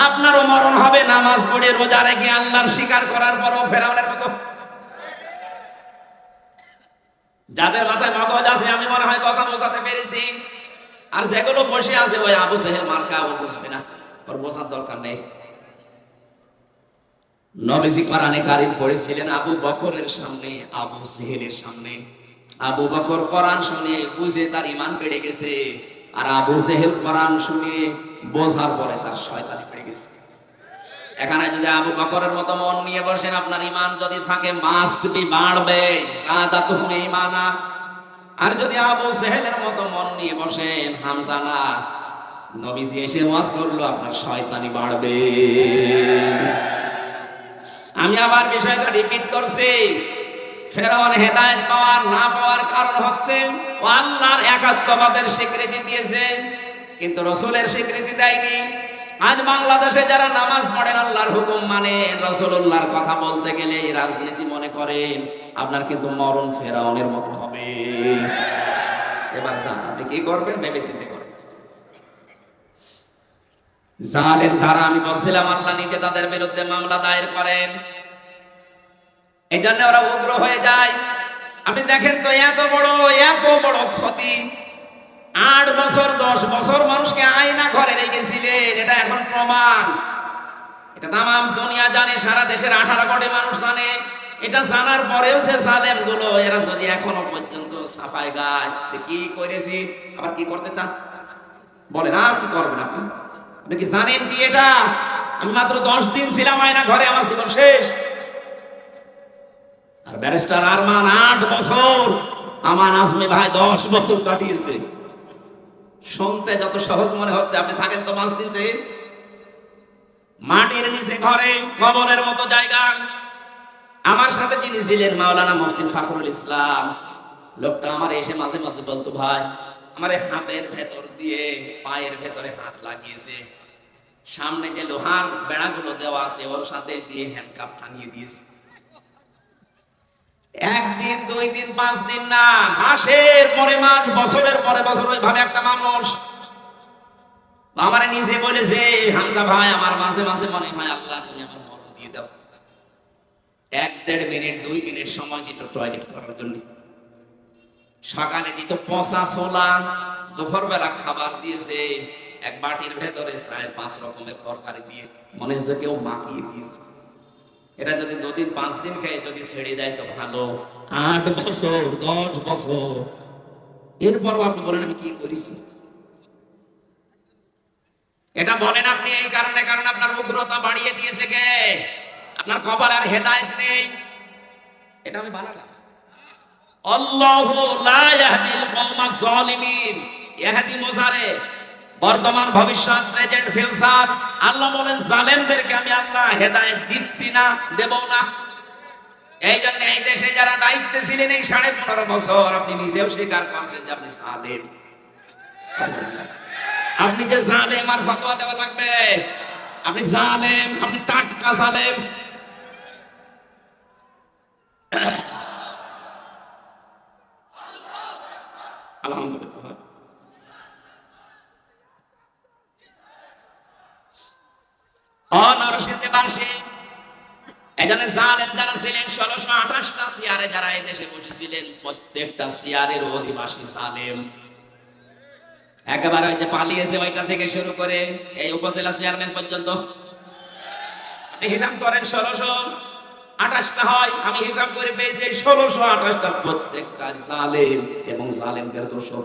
আপনারও মরণ হবে নামাজ পড়ে রোজা রেখে আল্লাহর স্বীকার করার পরও ফেরাউনের মতো। যাদের মাথায় মগজ আছে আমি মনে হয় কথা বোঝাতে পেরেছি, আর যেগুলো বসে আছে ওই আবু জেহেল মার্কা, ও বুঝবে না, ওর বোঝার দরকার নেই। নবীজি কোরআনে কারীম পড়েছিলেন আবু বকরের সামনে, আবু জেহেলের সামনে। আবু বকর কোরআন শুনে বুঝে তার ঈমান বেড়ে গেছে, আর আবু জেহেল কোরআন শুনে বোঝার পরে তার শয়তানি বেড়ে গেছে। এখানে যদি আবু বকরের মতো মন নিয়ে বসেন, আপনার ঈমান যদি থাকে মাস্ট বি বাড়বে, সাদাতুহুম ঈমানা। আর যদি আবু জেহেলের মতো মন নিয়ে বসেন, হামজা না, নবীজি এসে ওয়াজ করলো, আপনার শয়তানি বাড়বে। আমি আবার বিষয়টা রিপিট করছি, ফেরাউন হেদায়েত পাওয়ার না পাওয়ার কারণ হচ্ছে ও আল্লাহর একাত্মবাদের স্বীকৃতি দিয়েছে, কিন্তু রাসূলের স্বীকৃতি দেয়নি। আজ বাংলাদেশে যারা নামাজ পড়েন, আল্লাহর হুকুম মানে, রাসূলুল্লাহর কথা বলতে গেলে রাজনীতি মনে করেন, আপনার কিন্তু মরণ ফেরাউনের মতো হবে। এবার জানাতে কি করবেন ভেবে চিন্তে করবেন। জালেম যারা, আমি বলছিলাম আল্লাহ নিজে তাদের বিরুদ্ধে মামলা দায়ের করেন, এই জন্য ওরা উগ্র হয়ে যায়। আপনি দেখেন তো এত বড় ক্ষতি, 8 বছর 10 বছর মানুষকে আয়না ঘরে রেখেছিলেন, এটা এখন প্রমাণ। এটা তামাম দুনিয়া জানে, সারা দেশের 18 কোটি মানুষ জানে। এটা জানার পরেও যে জালেম গুলো, এরা যদি এখনো পর্যন্ত সাফাই গায়, কি করেছি আবার কি করতে চান বলেন, আর কি করবেন আপনি? আপনি কি জানেন কি এটা? আমি মাত্র 10 দিন ছিলাম আয়না ঘরে, আমার জীবন শেষ। আর ব্যারিস্টার আরমান 8 বছর, আমার আজমি ভাই 10 বছর কাটিয়েছে। শুনতে যত সহজ মনে হচ্ছে, আপনি থাকেন তো 5 দিন চেয়ে মাটির নিচে ঘরে, কবরের মতো জায়গা। আমার সাথে যিনি ছিলেন মাওলানা মুফতি ফখরুল ইসলাম, লোকটা আমার এসে মাঝে মাঝে বলতো, ভাই আমার হাতের ভেতর দিয়ে পায়ের ভেতরে হাত লাগিয়েছে, সামনে যে লোহার বেড়াগুলো দেওয়া আছে ওর সাথে দিয়ে হ্যান্ডকাপ টাঙিয়ে দিয়েছে। 1 দিন 2 দিন 5 দিন না, মাসের পরে মাস, বছরের পরে বছর ওইভাবে একটা মানুষ আমার নিজে বলেছে, হামজা ভাই আমার মাঝে মাঝে মনে হয় আল্লাহ তুমি আমার মরণ দিয়ে দাও। 1-1.5 মিনিট 2 মিনিট সময় দিত টয়লেট করার জন্য, সকালে দিত পচা ছোলা, দুপুর বেলা খাবার দিয়েছে এক বাটির ভেতরে 4-5 রকমের তরকারি দিয়ে, মনে হচ্ছে কেউ মাখিয়ে দিয়েছে। এটা যদি 2 দিন 5 দিন খেয়ে যদি ছেড়ে দেয় তো ভালো, 8 বছর 10 বছর, এরপরও আপনি বলেন আমি কি করেছি? এটা বলেন আপনি এই কারণে, কারণ আপনার উগ্রতা বাড়িয়ে দিয়েছে কে? আপনার কপালে আর হেদায়েত নেই। এটা আমি বানালাম। আল্লাহু লা ইয়াহদিল কওমাজ জালিমিন, ইয়াহদি মুজারে, বর্তমান ভবিষ্যৎ প্রেজেন্ট ফিউচার। আল্লাহ বলেন জালেমদেরকে আমি আল্লাহ হেদায়েত দিচ্ছি না, দেব না। এই জন্য এই দেশে যারা দায়িত্বে ছিলেন এই 15.5 বছর, আপনি নিজেও স্বীকার করছেন যে আপনি জালেম। আপনি যে জালেম আর ফতোয়া দেওয়া লাগবে, আপনি জালেম, আপনি টাটকা জালেম। আলহামদুলিল্লাহ। অনরসিতে বাসে এখানে জালেম যারা ছিলেন 1628টা চেয়ারে যারা এই দেশে বসেছিলেন, প্রত্যেকটা চেয়ারের অধিবাসী জালেম। একেবারে ওই যে পালিয়েছে ওইটা থেকে শুরু করে এই উপজেলা চেয়ারম্যান পর্যন্ত, আপনি হিসাব করেন 1628টা হয়, আমি হিসাব করে পেয়েছি 1628টা প্রত্যেকটা জালেম এবং জালেমদের দোষর।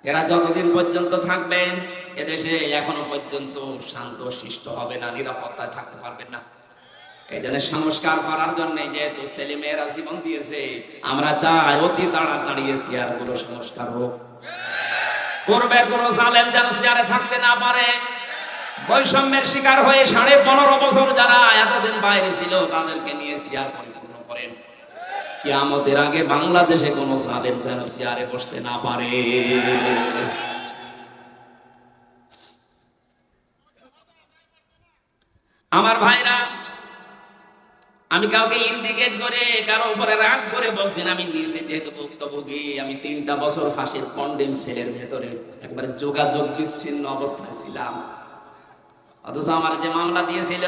এরা যতদিন পর্যন্ত থাকবেন এদেশে এখনো পর্যন্ত শান্ত শিষ্ট হবে না, নিরাপত্তায় থাকতে পারবেন না। এই জন্য সংস্কার করার জন্য যেহেতু ছেলে মেয়েরা জীবন দিয়েছে, আমরা চাই অতি তাড়াতাড়ি চেয়ারগুলো সংস্কার হোক। পূর্বে কোন জালেম যেন চেয়ারে থাকতে না পারে। বৈষম্যের শিকার হয়ে 15.5 বছর যারা এতদিন বাইরে ছিল তাদেরকে নিয়ে চেয়ার পরিপূর্ণ করেন। কিয়ামতের আগে বাংলাদেশে কোন জালেম যেন চেয়ারে বসতে না পারে। আমার ভাইরা, আমি কাউকে ইন্ডিকেট করে কারো উপরে রাগ করে বলছেন, আমি নিজে যেহেতু ভুক্তভোগী, আমি 3টা বছর ফাঁসির কন্ডেম সেলের ভেতরে একবারে যোগাযোগ বিচ্ছিন্ন অবস্থায় ছিলাম। অথচ আমার যে মামলা দিয়েছিল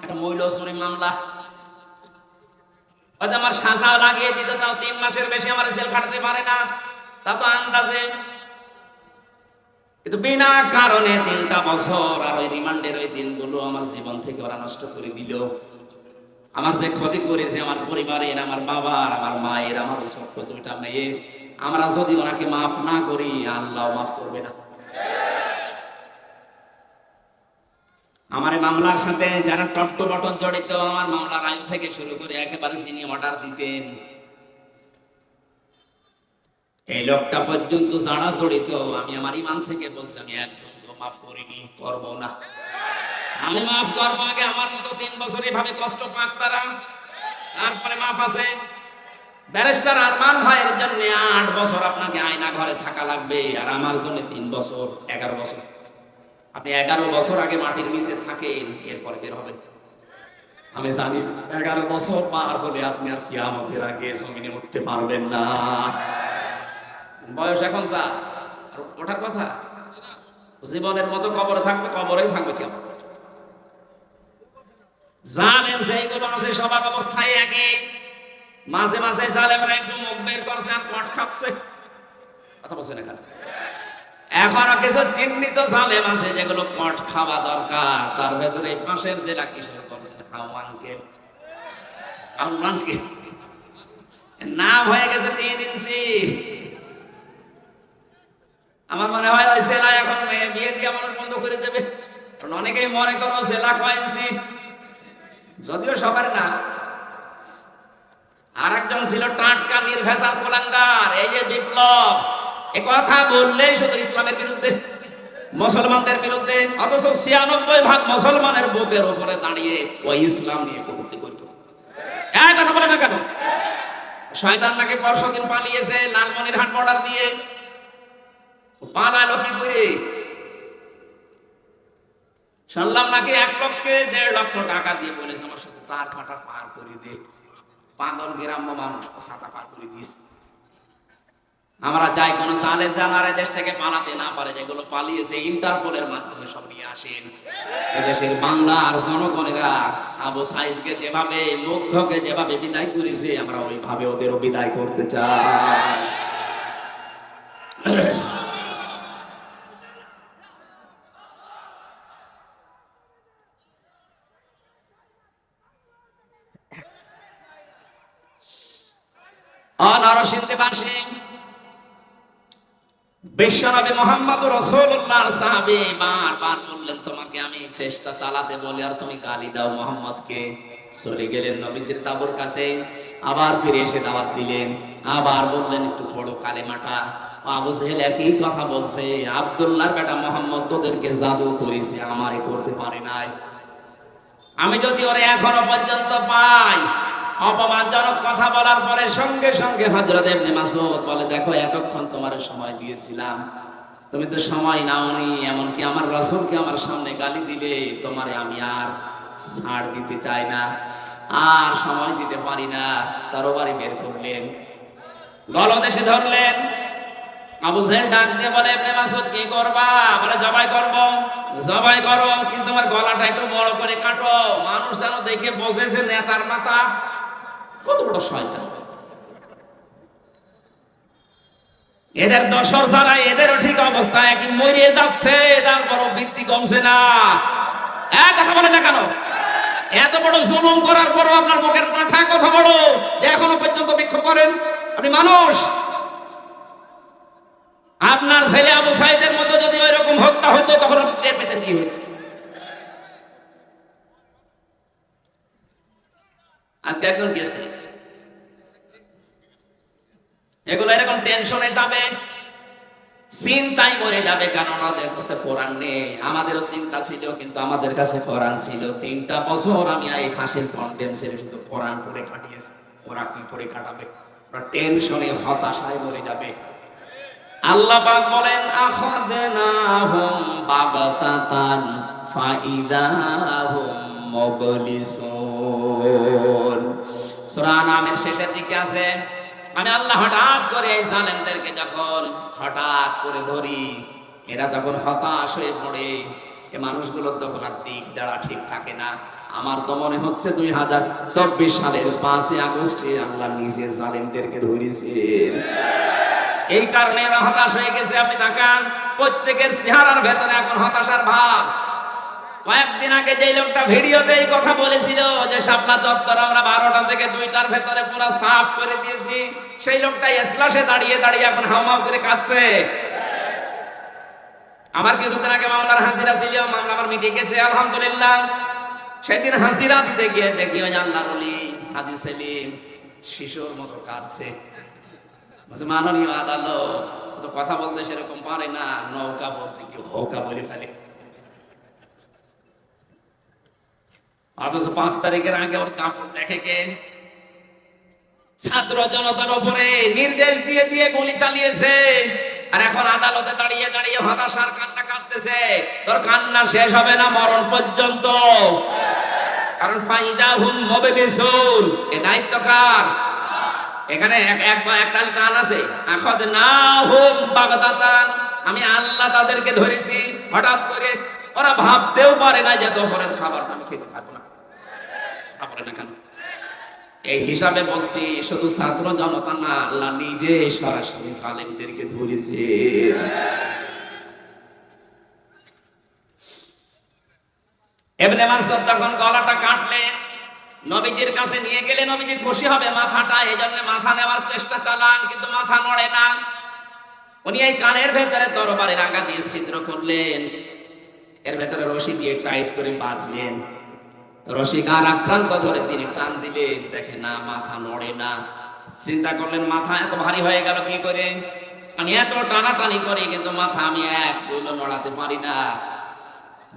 একটা মূল্য চুরি মামলা, হয়তো আমার সাজা লাগিয়ে দিত, তাও 3 মাসের বেশি আমার জেল খাটাতে পারে না, তা তো আন্দাজে। কিন্তু বিনা কারণে 3টা বছর আর ওই রিমান্ডের ওই দিনগুলো আমার জীবন থেকে ওরা নষ্ট করে দিল। আমার যে ক্ষতি করেছে আমার পরিবারের, আমার বাবার, আমার মায়ের, আমার ওই ছোট্ট 2টা মেয়ের, আমরা যদি ওনাকে মাফ না করি আল্লাহ মাফ করবে না। আমার মামলার সাথে যারা টপ টু বটন জড়িত, আমার মামলার আইন থেকে শুরু করে একেবারে যিনি অর্ডার দিতেন, এই লোকটা পর্যন্ত যারা জড়িত, আমি আমার ইমান থেকে বলছি আমি একজনকেও মাফ করিনি, করব না। আমি মাফ করবো আগে আমার মতো 3 বছর এভাবে কষ্ট পাক তারা, তারপরে মাফ আছে। ব্যারিস্টার আরমান ভাইয়ের জন্য 8 বছর আপনাকে আয়না ঘরে থাকা লাগবে, আর আমার জন্য 3 বছর, 11 বছর। আপনি 11 বছর আগে মাটির নিচে থাকেন, এরপরে বের হবেন। আমি জানি 11 বছর পার হলে আপনি আর কিয়ামতের আগে জমিনে উঠতে পারবেন না। বয়স এখন যা, আর ওঠার কথা, জীবনের মতো কবরে থাকবে, কবরেই থাকবে। কেমন জালেম যেগুলো আছে সবার অবস্থায় একই। মাঝে মাঝে জালেমরা একটু মুখ বের করছে আর কট খাচ্ছে, কথা বলছেন এখানে। এখনো কিছু চিহ্নিত জালেম আছে যেগুলো কট খাওয়া দরকার, তার ভেতরে পাশের জেলা কিশোর করছেন হাওয়ানকেল, নাম হয়ে গেছে 3 ইঞ্চি। আমার মনে হয় ওই জেলা এখন বিয়ে দিয়ে মানুষ বন্ধ করে দেবে, কারণ অনেকেই মনে করো জেলা কয় ইঞ্চি, যদিও সবার না। আর একজন ছিল টাটকা নির্ভেজাল কোলাঙ্গার, এই যে বিপ্লব, এ কথা বললেই শুধু ইসলামের বিরুদ্ধে, মুসলমানদের বিরুদ্ধে, অথচ 96% মুসলমানের বুকের উপরে দাঁড়িয়ে ওই ইসলাম নিয়ে কটূক্তি করত। এই কথা বলে না কেন? শয়তান নাকি পরশুদিন পালিয়েছে লালমনিরহাট বর্ডার দিয়ে, পালালো কি করে? শুনলাম নাকি 1,00,000-1.5 লক্ষ টাকা দিয়ে বলেছে আমার সাথে তার কাটা পার করে দে। পাগল গ্রাম্য মানুষ ছাতা পার করে দিয়েছে। আমরা চাই কোন সালের জানারে দেশ থেকে পালাতে না পারে, যেগুলো পালিয়েছে ইন্টারপোলের মাধ্যমে সব নিয়ে আসেন। এদেশের বাংলার জনগণেরা আবু সাইদকে যেভাবে, মুগ্ধকে যেভাবে বিদায় করেছে, আমরা ওইভাবে ওদেরও বিদায় করতে চাই। নরসিংদীবাসী বিশ্বনবী মুহাম্মদুর রাসূলুল্লাহর সাহাবী বারবার বললেন, তোমাকে আমি চেষ্টা চালাতে বলি আর তুমি গালি দাও মুহাম্মদকে। চলে গেলেন নবীজির তাবুর কাছে, আবার ফিরে এসে দাওয়াত দিলেন, আবার বললেন একটু পড়ো কালেমাটা। আবু জেহেল একই কথা বলছে, আব্দুল্লাহর বেটা মুহাম্মদ তোদেরকে জাদু করেছে, আমারে করতে পারে নাই। আমি যদি ওরে এখনো পর্যন্ত পাই, অপমানজনক কথা বলার পরে সঙ্গে সঙ্গে হযরত ইবনে মাসউদ বলে, দেখো এতক্ষণ তোমার সময় দিয়েছিলাম, তুমি তো সময় নাওনি, এমনকি আমার রাসূলকে আমার সামনে গালি দিলে, তোমারে আমি আর ছাড় দিতে চাই না, আর সময় দিতে পারি না। তরবারি বের করলেন, গলদেশে ধরলেন। আবু জেহেল ডাক দিয়ে বলে, ইবনে মাসউদ কি করবা? বলে জবাই করব। জবাই করো, কিন্তু আমার গলাটা একটু বড় করে কাটো, মানুষ যেন দেখে বসেছে নেতার মাথা। কত বড় শয়তান! এদের দশর যারা, এদেরও ঠিক অবস্থা একই, মরে যাচ্ছে, তারপরও বৃত্তি কমছে না। কথা বলে না কেন? এত বড় জুলুম করার পরও আপনার বুকের পাঠা কত বড়, এখনো পর্যন্ত বিক্ষোভ করেন। আপনি মানুষ। আপনার ছেলে আবু সাইদের মতো যদি ওই রকম হত্যা হতো, তখন টের পেতেন কি হয়েছে। আজকে একজন গেছে, এগুলো এরকম টেনশনে যাবে, চিন্তায় মরে যাবে, কারণ ওদের কাছে কোরআন নেই। আমাদেরও চিন্তা ছিল, কিন্তু আমাদের কাছে কোরআন ছিল। 3টা বছর আমি এই ফাঁসির কন্ডেম ছেড়ে শুধু কোরআন পড়ে কাটিয়েছি। ওরা কি পড়ে কাটাবে? ওরা টেনশনে হতাশায় মরে যাবে। আল্লাহ পাক বলেন আখাযনাহুম বাগতাতান ফাইদাহুম মুবলিসুন। সূরা নামের শেষের দিকে আছে, আমি আল্লাহ হঠাৎ করে এই জালেমদেরকে যখন হঠাৎ করে ধরি, এরা তখন হতাশ হয়ে পড়ে। এই মানুষগুলোর তখন আর দিক দাঁড়া ঠিক থাকে না। আমার তো মনে হচ্ছে 2024 সালের 5ই আগস্টে আল্লাহ নিজে জালেমদেরকে ধরেছেন। এই কারণে এরা হতাশ হয়ে গেছে। আপনি তাকান, প্রত্যেকের চেহারার ভেতরে এখন হতাশার ভাব। কয়েকদিন আগে যে লোকটা ভিডিওতে এই কথা বলেছিল যে শাপলা চত্বর আমরা 12টা থেকে 2টার ভেতরে পুরো সাফ করে দিয়েছি, সেই লোকটা এসলাসে দাঁড়িয়ে দাঁড়িয়ে এখন হাওমাও করে কাঁদছে। আমার কিছুদিন আগে মামলার হাসিরা ছিল, মামলা আমার মিটে গেছে আলহামদুলিল্লাহ। সেদিন হাসিরা দিতে গিয়ে দেখি ওই আল্লাহর ওলি হাজী সেলিম শিশুর মতো কাঁদছে। মাননীয় আদালত, তো কথা বলতে সেরকম পারে না, নৌকা বলতে কি হৌকা বলে ফেলে। অথচ 5 তারিখের আগে ওর কাপড় দেখে কে? ছাত্র জনতার উপরে নির্দেশ দিয়ে দিয়ে গুলি চালিয়েছে। আর এখন আদালতে দাঁড়িয়ে দাঁড়িয়ে হতাশার কান্না কাঁদতেছে। তোর কান্না শেষ হবে না মরণ পর্যন্ত। কারণ ফাইদাহুম মুবলিসুন, এ দায়িত্ব কার? এখানে একটা টান আছে, আখাযনাহুম বাগতাতান, আমি আল্লাহ তাদেরকে ধরেছি হঠাৎ করে। ওরা ভাবতেও পারে না যে দুপুরের খাবারটা আমি খেতে পারবো না। তারপরে না কেন? এই হিসাবে বলছি, শুধু ছাত্র জনতা না, আল্লাহ নিজে সরাসরি জালেমদেরকে ধরেছে। ইবনে মাসউদ তখন গলাটা কাটলেন, নবীজির কাছে নিয়ে গেলে নবীজি খুশি হবে মাথাটা, এইজন্য মাথা নেওয়ার চেষ্টা চালান, কিন্তু মাথা নড়ে না। উনি এই কানের ভেতরে তরবারির আগা দিয়ে ছিদ্র করলেন, এর ভেতরে রশি দিয়ে টাইট করে বাঁধলেন। রশি গার আক্রান্ত ধরে তিনি টান দিলেন, দেখে না মাথা নড়ে না। চিন্তা করলেন মাথা এত ভারী হয়ে গেল কি করে? আমি এত টানাটানি করি কিন্তু মাথা আমি এক চুলও নড়াতে পারি না।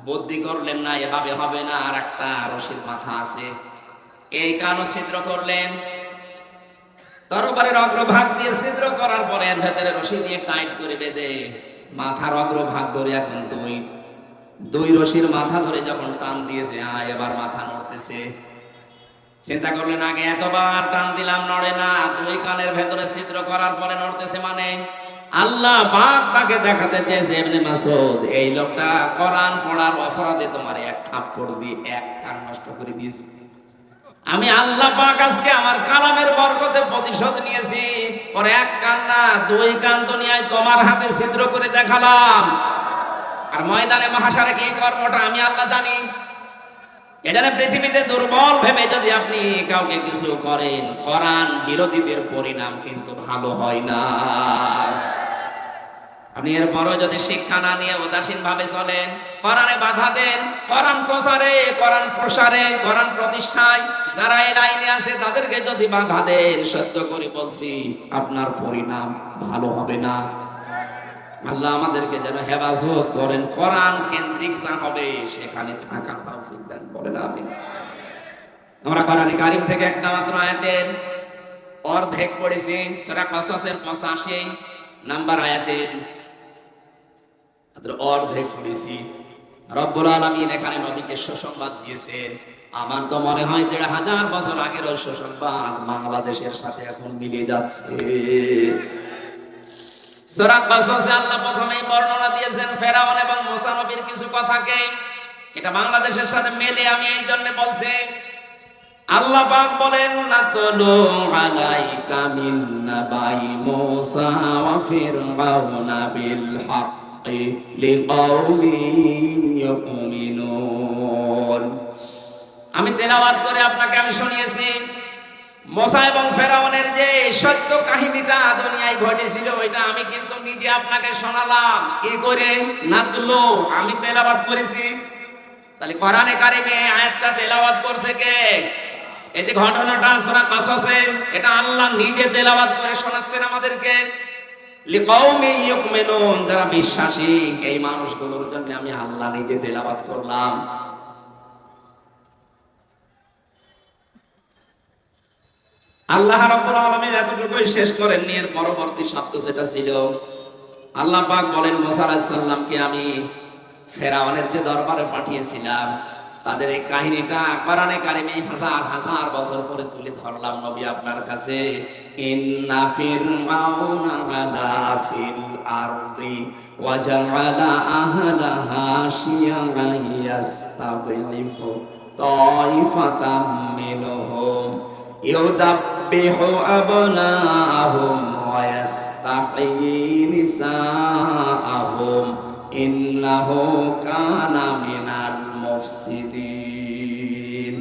বুদ্ধি করলেন না এভাবে হবে না, আর একটা রশির মাথা আছে, এই কানও ছিদ্র করলেন। তরবারের অগ্রভাগ দিয়ে ছিদ্র করার পরে এর ভেতরে রশি দিয়ে টাইট করে বেঁধে মাথার অগ্রভাগ ধরে এখন দুই রশির মাথা ধরে যখন টান দিয়েছে, এবার মাথা নড়তেছে। চিন্তা করলেন আগে এতবার টান দিলাম নড়ে না, 2 কানের ভেতরে ছিদ্র করার পরে নড়তেছে, মানে আল্লাহ পাক তাকে দেখাতে চেয়েছে, ইবনে মাসউদ এই লোকটা কোরআন পড়ার অপরাধে তোমার এক থাপ্পড় দিয়ে এক কান নষ্ট করে দিয়েছে। আমি আল্লাহ পাক আজকে আমার কালামের বরকতে প্রতিশোধ নিয়েছি। ওর এক কান না 2 কান দুনিয়ায় তোমার হাতে ছিদ্র করে দেখালাম। আর ময়দানে মাহশারে কি কর্মটা আমি আল্লাহ জানি। এখানে পৃথিবীতে দুর্বল ভেবে যদি আপনি কাউকে কিছু করেন, কোরআন বিরোধীদের পরিণাম কিন্তু ভালো হয় না। আপনি এরপরও যদি শিক্ষা না নিয়ে উদাসীন ভাবে চলেন, কোরআনে বাধা দেন, কোরআন প্রচারে, কোরআন প্রসারে, কোরআন প্রতিষ্ঠায় যারা এই লাইনে আছে তাদেরকে যদি বাধা দেন, সত্য করে বলছি আপনার পরিণাম ভালো হবে না। আল্লাহ আমাদেরকে যেন হেফাজত করেন, কোরআন কেন্দ্রিক যা হবে সেখানে থাকার তৌফিক দান করেন, আমিন। আমরা কোরআনে কারীম থেকে একটা মাত্র আয়াতের অর্ধেক পড়েছি, সূরা কাসাসের 85 নাম্বার আয়াতের অর্ধেক পড়েছি। রব্বুল আলামিন এখানে নবীকে সুসংবাদ দিয়েছেন। আমার তো মনে হয় 1500 বছর আগের ওই সুসংবাদ বাংলাদেশের সাথে এখন মিলে যাচ্ছে। সূরা কাসাসে আল্লাহ প্রথমেই বর্ণনা দিয়েছেন ফেরাউন এবং মূসা নবীর কিছু কথাকে, এটা বাংলাদেশের সাথে মেলে। আমি এই জন্য বলছি, আল্লাহ পাক বলেন নাতলু আলাইকা মিন নাবাই মূসা ওয়া ফিরআউনা বিল হাক্কি লিকাওমিন ইউমিনুন। আমি তেলাওয়াত করে আপনাকে আমি শুনিয়েছি মূসা এবং ফেরাউনের যে সত্য কাহিনীটা দুনিয়ায় ঘটেছিল, ওইটা আমি কিন্তু নিজে আপনাকে শোনালাম। কি করে? নাতলু, আমি তেলাওয়াত করেছি। তাহলে কোরআনে কারিমে আয়াতটা তেলাওয়াত করছে কে? এই যে ঘটনাটা সূরা কাসাসে, এটা আল্লাহ নিজে তেলাওয়াত করে শোনাচ্ছেন আমাদেরকে। লিকাউমি ইউমিনুন, যারা বিশ্বাসী এই মানুষগুলোর জন্য আমি আল্লাহ নিজে তেলাওয়াত করলাম। আল্লাহ রাব্বুল আলামিন এতটুকুই শেষ করেননি, এর পরবর্তী শব্দ যেটা ছিল, আল্লাহ পাক বলেন মুসা আলাইহিস সালামকে আমি ফেরাউনের যে দরবারে পাঠিয়েছিলাম তাদের এই কাহিনীটা কোরআনে কারিমে হাজার হাজার বছর পরে তুলে ধরলাম নবী আপনার কাছে। ইন্না ফিরআউনা আলা ফিল আরদি ওয়া জাআলা আহলাহা শিয়া'আন ইয়াস্তাযিফু তাইফাতাম মিনহুম ইউযাব্বিহু আবনাহুম ওয়া ইয়াস্তাহয়ী নিসাআহুম ইন্নাহু কানা মিনাল মুফসিদিন।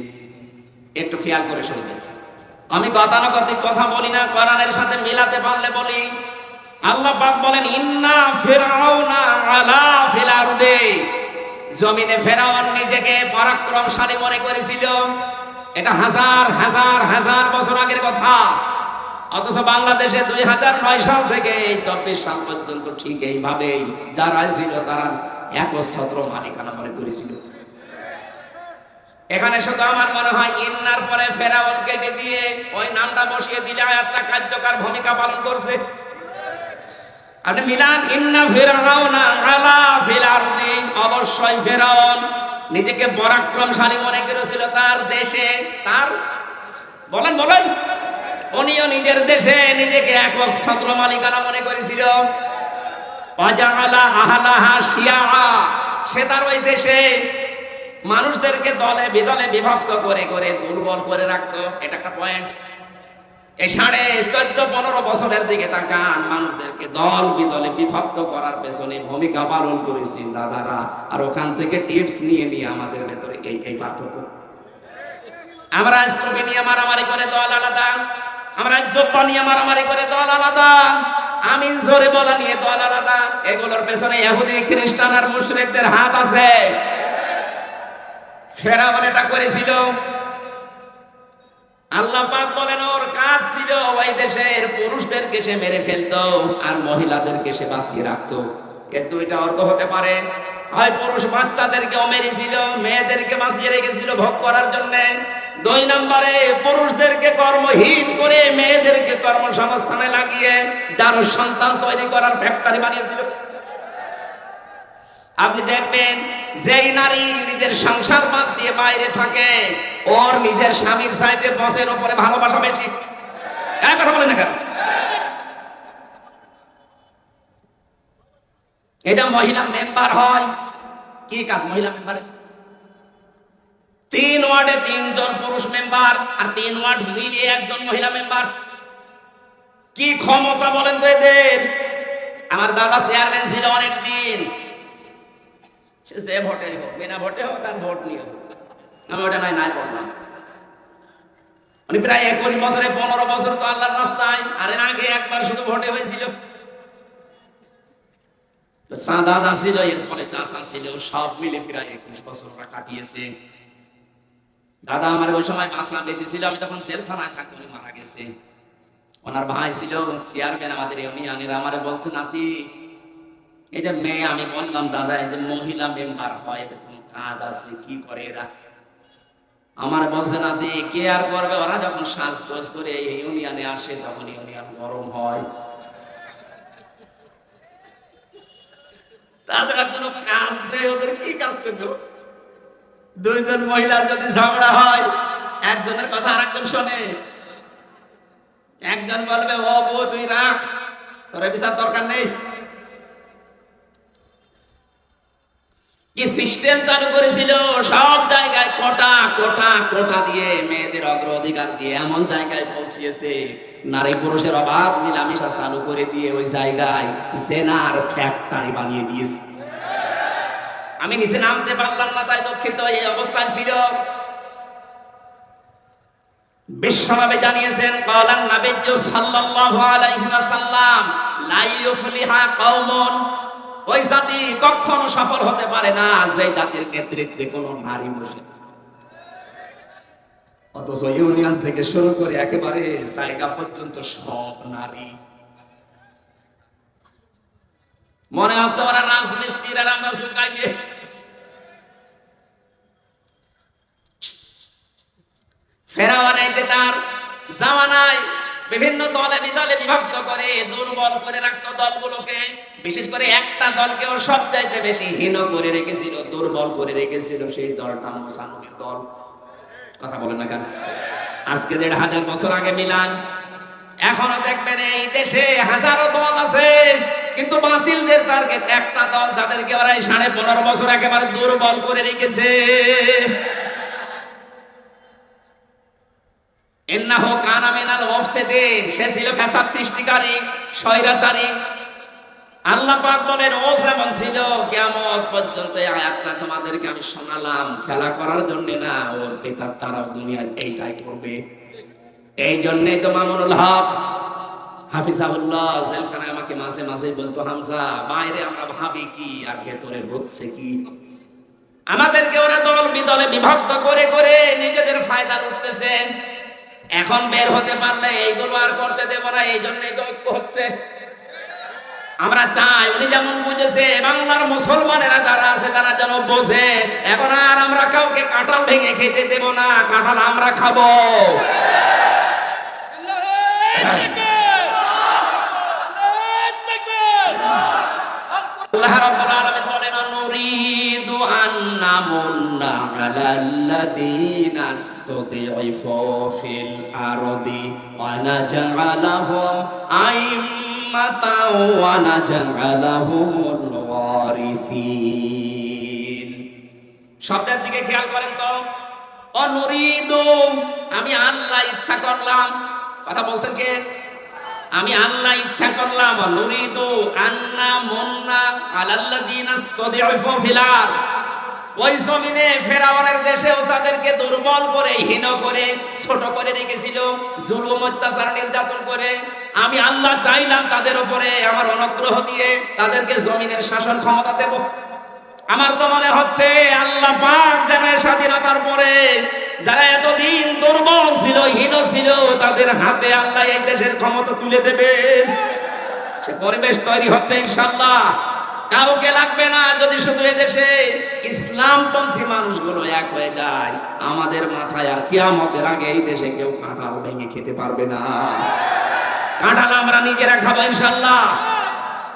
একটু খেয়াল করে শুনবেন, আমি গতানুগতিক কথা বলি না, কোরআনের সাথে মিলাতে পারলে বলি। আল্লাহ পাক বলেন ইন্না ফিরআউনা আলা ফিল আরদি, জমিনে ফেরাউন নিজেকে পরাক্রমশালী মনে করেছিল। এটা হাজার হাজার হাজার বছর আগের কথা, অথচ বাংলাদেশে 2009 সাল থেকে 24 সাল পর্যন্ত ঠিক এইভাবেই যারা ছিল তারা একচ্ছত্র মালিকানা মনে করেছিল। এখানে শুধু আমার মনে হয় ইন্নার পরে ফেরাউন কেটে দিয়ে ওই নামটা বসিয়ে দিলে আয়াতটা কার্যকর ভূমিকা পালন করছে। আপনি মিলান, ইন্না ফিরআউনা আলা ফিল আরদি, অবশ্যই ফেরাউন নিজেকে পরাক্রমশালী মনে করেছিল তার দেশে, তার বলেন বলেন উনিও নিজের দেশে নিজেকে একক ছত্র মালিকানা মনে করেছিল। ওয়াজাআলা আহলাহা শিয়াআ, সে তার ওই দেশে মানুষদেরকে দলে বিদলে বিভক্ত করে করে দুর্বল করে রাখতো। এটা একটা পয়েন্ট। এই 14.5 বছরের দিকে তাকান, মানুষদেরকে দল বিদলে বিভক্ত করার পেছনে ভূমিকা পালন করেছি দাদারা, আর ওখান থেকে টিপস নিয়ে নিয়ে আমাদের ভেতরে এই পার্থক্য। আমরা স্ট্রোকে নিয়ে মারামারি করে দল আলাদা, আমরা জব্বা নিয়ে মারামারি করে দল আলাদা, আমিন জোরে বলা নিয়ে দল আলাদা। এগুলোর পেছনে ইহুদি খ্রিস্টান আর মুশরিকদের হাত আছে। ফেরাউন এটা করেছিল। আল্লাহ পাক বলেন ওর কাজ ছিল ওই দেশের পুরুষদেরকে সে মেরে ফেলতো আর মহিলাদেরকে সে বাঁচিয়ে রাখতো। এর দুইটা অর্থ হতে পারে, হয় পুরুষ বাচ্চাদেরকেও মেরেছিল, মেয়েদেরকে বাঁচিয়ে রেখেছিল ভোগ করার জন্য। 2 নম্বরে পুরুষদেরকে কর্মহীন করে মেয়েদেরকে কর্মসংস্থানে লাগিয়ে যার সন্তান তৈরি করার ফ্যাক্টরি বানিয়েছিল। আপনি দেখবেন যেই নারী নিজের সংসার বাদ দিয়ে বাইরে থাকে ওর নিজের স্বামীর চাইতে বসের উপরে ভালোবাসা বেশি। এক কথা বলেন না কেন? এটা মহিলা মেম্বার হয়, কি কাজ মহিলা মেম্বারে? 3 ওয়ার্ডে 3 জন পুরুষ মেম্বার আর 3 ওয়ার্ড মিলিয়ে 1 জন মহিলা মেম্বার। কি ক্ষমতা বলেন তো এদের! আমার দাদা চেয়ারম্যান ছিল অনেক দিন, সে ভোটে হোক বিনা ভোটে হোক তার ভোট নিয়ে হোক, আমি ওটা নাই বললাম। উনি প্রায় 21 বছরে 15 বছর তো আল্লাহর রাস্তায়, আর এর আগে একবার শুধু ভোটে হয়েছিল। দাদা ছিল, এরপরে চাচা ছিল, সব মিলে প্রায় 21 বছর ওরা কাটিয়েছে। দাদা আমার ওই সময় বাসা বেশি ছিল, আমি তখন জেলখানায় থাকতে, উনি মারা গেছে। ওনার ভাই ছিল চেয়ারম্যান আমাদের ইউনিয়নের, আমারে বলতে নাতি এই যে মেয়ে, আমি বললাম দাদা এই যে মহিলা মেম্বার হয় এদের কোনো কাজ আছে, কি করে এরা? আমার বলছে নাতি কে আর করবে, ওরা যখন সাজগোজ করে এই ইউনিয়নে আসে তখন ইউনিয়ন গরম হয়, তাছাড়া কোনো কাজ নেই ওদের, কি কাজ করবে? 2 জন মহিলার যদি ঝগড়া হয় একজনের কথা আরেকজন শোনে, একজন বলবে ও বউ তুই রাখ, তোর বিচার দরকার নেই। কি সিস্টেম চালু করেছিল, সব জায়গায় কোটা কোটা কোটা দিয়ে মেয়েদের অগ্রাধিকার দিয়ে এমন জায়গায় পৌঁছিয়েছে, নারী পুরুষের অবাধ মিলামেশা চালু করে দিয়ে ওই জায়গায় জেনার ফ্যাক্টরি বানিয়ে দিয়েছে। আমি নিচে নামতে পারলাম না, তাই দুঃখিত, এই অবস্থায় ছিল। বিশ্বনবী জানিয়েছেন ক্বালান নাবিয়্যু সাল্লাল্লাহু আলাইহি ওয়াসাল্লাম লা ইউফলিহা কওমুন, ওই জাতি কখনো সফল হতে পারে না যে জাতির নেতৃত্বে কোন নারী বসে। অথচ ইউনিয়ন থেকে শুরু করে একেবারে জায়গা পর্যন্ত সব নারী। মনে হচ্ছে ওরা রাজমিস্ত্রি আর আমরা শুকাইয়ে। ফেরাউন এইতে তার জামানায় বিভিন্ন দলে বিদলে বিভক্ত করে দুর্বল করে রাখতো দলগুলোকে, বিশেষ করে একটা দলকে ও সবচাইতে বেশি হীন করে রেখেছিল, দুর্বল করে রেখেছিল, সেই দলটা মুসা নবীর দল। কথা বলেন না কেন? আজকে ১৫০০ বছর আগে মিলান, এখনো দেখবেন এই দেশে হাজারো দল আছে, কিন্তু বাতিলদের টার্গেট একটা দল, যাদেরকে ওরা ১৫.৫ বছর একেবারে দুর্বল করে রেখেছে। ইন্নাহু কানা মিনাল মুফসিদিন, সে ছিল ফাসাদ সৃষ্টিকারী, স্বৈরাচারী। আল্লাহ পাক বলেন ও যেমন ছিল কিয়ামত পর্যন্ত। এই আয়াতটা তোমাদেরকে আমি শোনালাম খেলা করার জন্য না, ওর পিতার তারা দুনিয়ায় এইটাই করবে। এই জন্যই তো মামুনুল হক হাফিজাহুল্লাহ জেলখানায় আমাকে মাঝে মাঝে বলতো, হামজা বাইরে আমরা ভাবি কি আর ভেতরে হচ্ছে কি। আমাদেরকে ওরা দল বিদলে বিভক্ত করে করে নিজেদের ফায়দা লুটতেছে। এখন বের হতে পারলে এইগুলো আর করতে দেব না, এই জন্যই তো ঐক্য হচ্ছে। আমরা চাই উনি যেমন বুঝেছে বাংলার মুসলমানেরা যারা আছে তারা যেন বোঝে। এখন আর আমরা কাউকে কাঁঠাল ভেঙে খেতে দেব না, কাঁঠাল আমরা খাবো। আল্লাহ রাব্বুল আলামিন বলেন নুরিদু আন নামুন্না আলাল্লাযীনা ইসতুদিফু ফিল আরদি ওয়া নাজআলাহুম আইম্মাতাও ওয়া নাজআলাহুমুল ওয়ারিসিন। শব্দের দিকে খেয়াল করেন তো। নুরিদু, আমি আল্লাহ ইচ্ছা করলাম। কথা বলছেন কে? আমি আল্লাহ ইচ্ছা করলাম। নুরিদু আন্না মুন্না আলাল্লাযীনা ইসতুদিফু ফিল আরদ, ওই জমিনে ফেরাউনের দেশে ওসাদেরকে দুর্বল করে হীন করে ছোট করে রেখেছিল, জুলুম অত্যাচার নির্যাতন করে। আমি আল্লাহ চাইলাম তাদের উপরে আমার অনুগ্রহ দিয়ে তাদেরকে জমিনের শাসন ক্ষমতা দেব। আমার তো মনে হচ্ছে আল্লাহ পাক দেশের স্বাধীনতার পরে যারা এতদিন দুর্বল ছিল, হীন ছিল, তাদের হাতে আল্লাহ এই দেশের ক্ষমতা তুলে দেবেন। সে পরিবেশ তৈরি হচ্ছে ইনশাআল্লাহ। কাউকে লাগবে না, যদি শুধু এদেশে ইসলামপন্থী মানুষগুলো এক হয়ে যায়, আমাদের মাথায় আর কিয়ামতের আগে এই দেশে কেউ কাঁঠাল ভেঙে খেতে পারবে না। কাঁঠাল আমরা নিজেরা খাবো ইনশাআল্লাহ।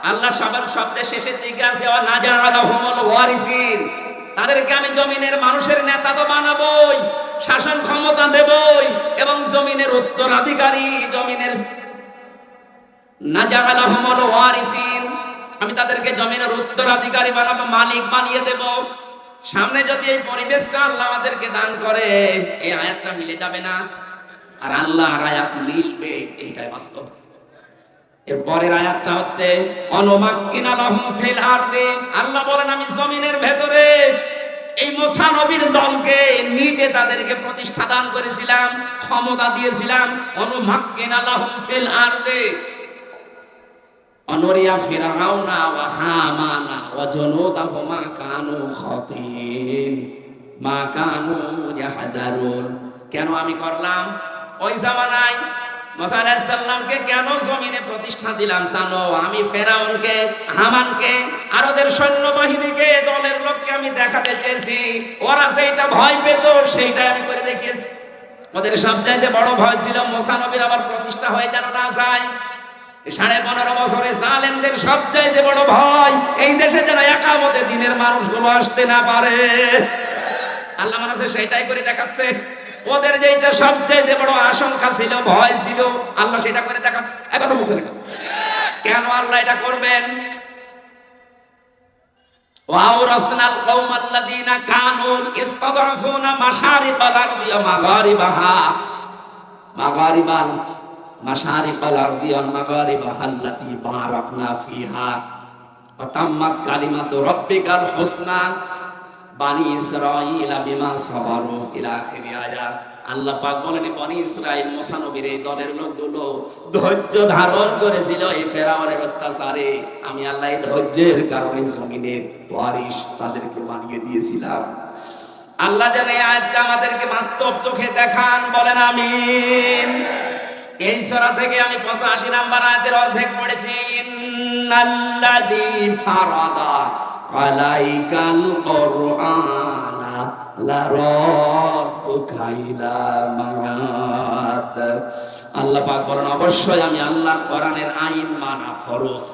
আল্লাহ সবার শব্দের শেষের দিকে আছে ওয়া নাজআলাহুমুল ওয়ারিসিন, তাদেরকে আমি জমিনের মানুষের নেতা তো বানাবোই, শাসন ক্ষমতা দেবই, এবং জমিনের উত্তরাধিকারী, জমিনের নাজআলাহুমুল ওয়ারিসিন, আমি তাদেরকে জমিনের উত্তরাধিকারী বানাবো, মালিক বানিয়ে দেব। সামনে যদি এই পরিবেশটা আল্লাহ আমাদেরকে দান করে, এই আয়াতটা মিলে যাবে না, আর আল্লাহর আয়াত মিলবে, এইটাই বাস্তব। এর পরের আয়াতটা হচ্ছে অনুমাক্কিনা লাহুম ফিল আরদি, আল্লাহ বলেন আমি জমিনের ভেতরে এই মুসা নবীর দলকে নিজে তাদেরকে প্রতিষ্ঠা দান করেছিলাম, ক্ষমতা দিয়েছিলাম। অনুমাক্কিনা লাহুম ফিল আরদি, অনুরিয়া ফিরাউনা ওয়া হামানা ওয়া জুনুদাহুমা কানু খাতিন মা কানু ইয়াহদারুন। কেন আমি করলাম? ওই জামানায় মুসা আলাইহিস সালামকে কেন জমিনে প্রতিষ্ঠা দিলাম জানো? আমি ফেরাউনকে, হামানকে আর ওদের সৈন্যবাহিনীকে, দলের লোককে আমি দেখাতে চেয়েছি, ওরা যেটা ভয় পেত সেইটা আমি করে দেখিয়েছি। ওদের সবচাইতে বড় ভয় ছিল মুসা নবীর আবার প্রতিষ্ঠা হয়ে যেন না যায়। 15.5 বছরে জালেমদের সবচাইতে বড় ভয় এই দেশে যেন একামতে দিনের মানুষগুলো আসতে না পারে। আল্লাহ মানুষের সেটাই করে দেখাচ্ছে। ওদের যেটা সবচাইতে বড় আশঙ্কা ছিল, ভয় ছিল, আল্লাহ সেটা করে দেখাচ্ছে। এই কথা বলছেন কেন? আল্লাহ এটা করবেন? ওয়াউরাসনাল কওমাল্লাযীনা কানু ইসতাদআফুনা মাশারিকাল আরদি ওয়া মাগারিবাহা, মাগারিবাল মাশারিকাল আরদি ওয়া মাগারিবাহা আল্লাতী বারাকনা ফিহা ওয়া তাম্মাত কালিমাতু রাব্বিকাল হুসনা বানি ইসরাঈল বিমা সাবারু ইলা আখিরি আয়াত। আল্লাহ পাক বলেন বনি ইসরাঈল মুসা নবীর এই দলের লোকগুলো ধৈর্য ধারণ করেছিল এই ফেরাউনের অত্যাচারে। আমি আল্লাহ এই ধৈর্যের কারণে জমিনের ওয়ারিস তাদেরকে বানিয়ে দিয়েছিলাম। আল্লাহ যেন এই আয়াতটা আমাদেরকে বাস্তব চোখে দেখান, বলেন আমিন। এই সূরা থেকে আমি 85 নম্বর আয়াতের অর্ধেক পড়েছি। ইন্নাল্লাযী ফারাদা আলাইকাল কুরআনা লারাদ্দুকা ইলা মাআদ। আল্লাহ পাক বলেন অবশ্যই আমি আল্লাহর কোরআনের আইন মানা ফরজ।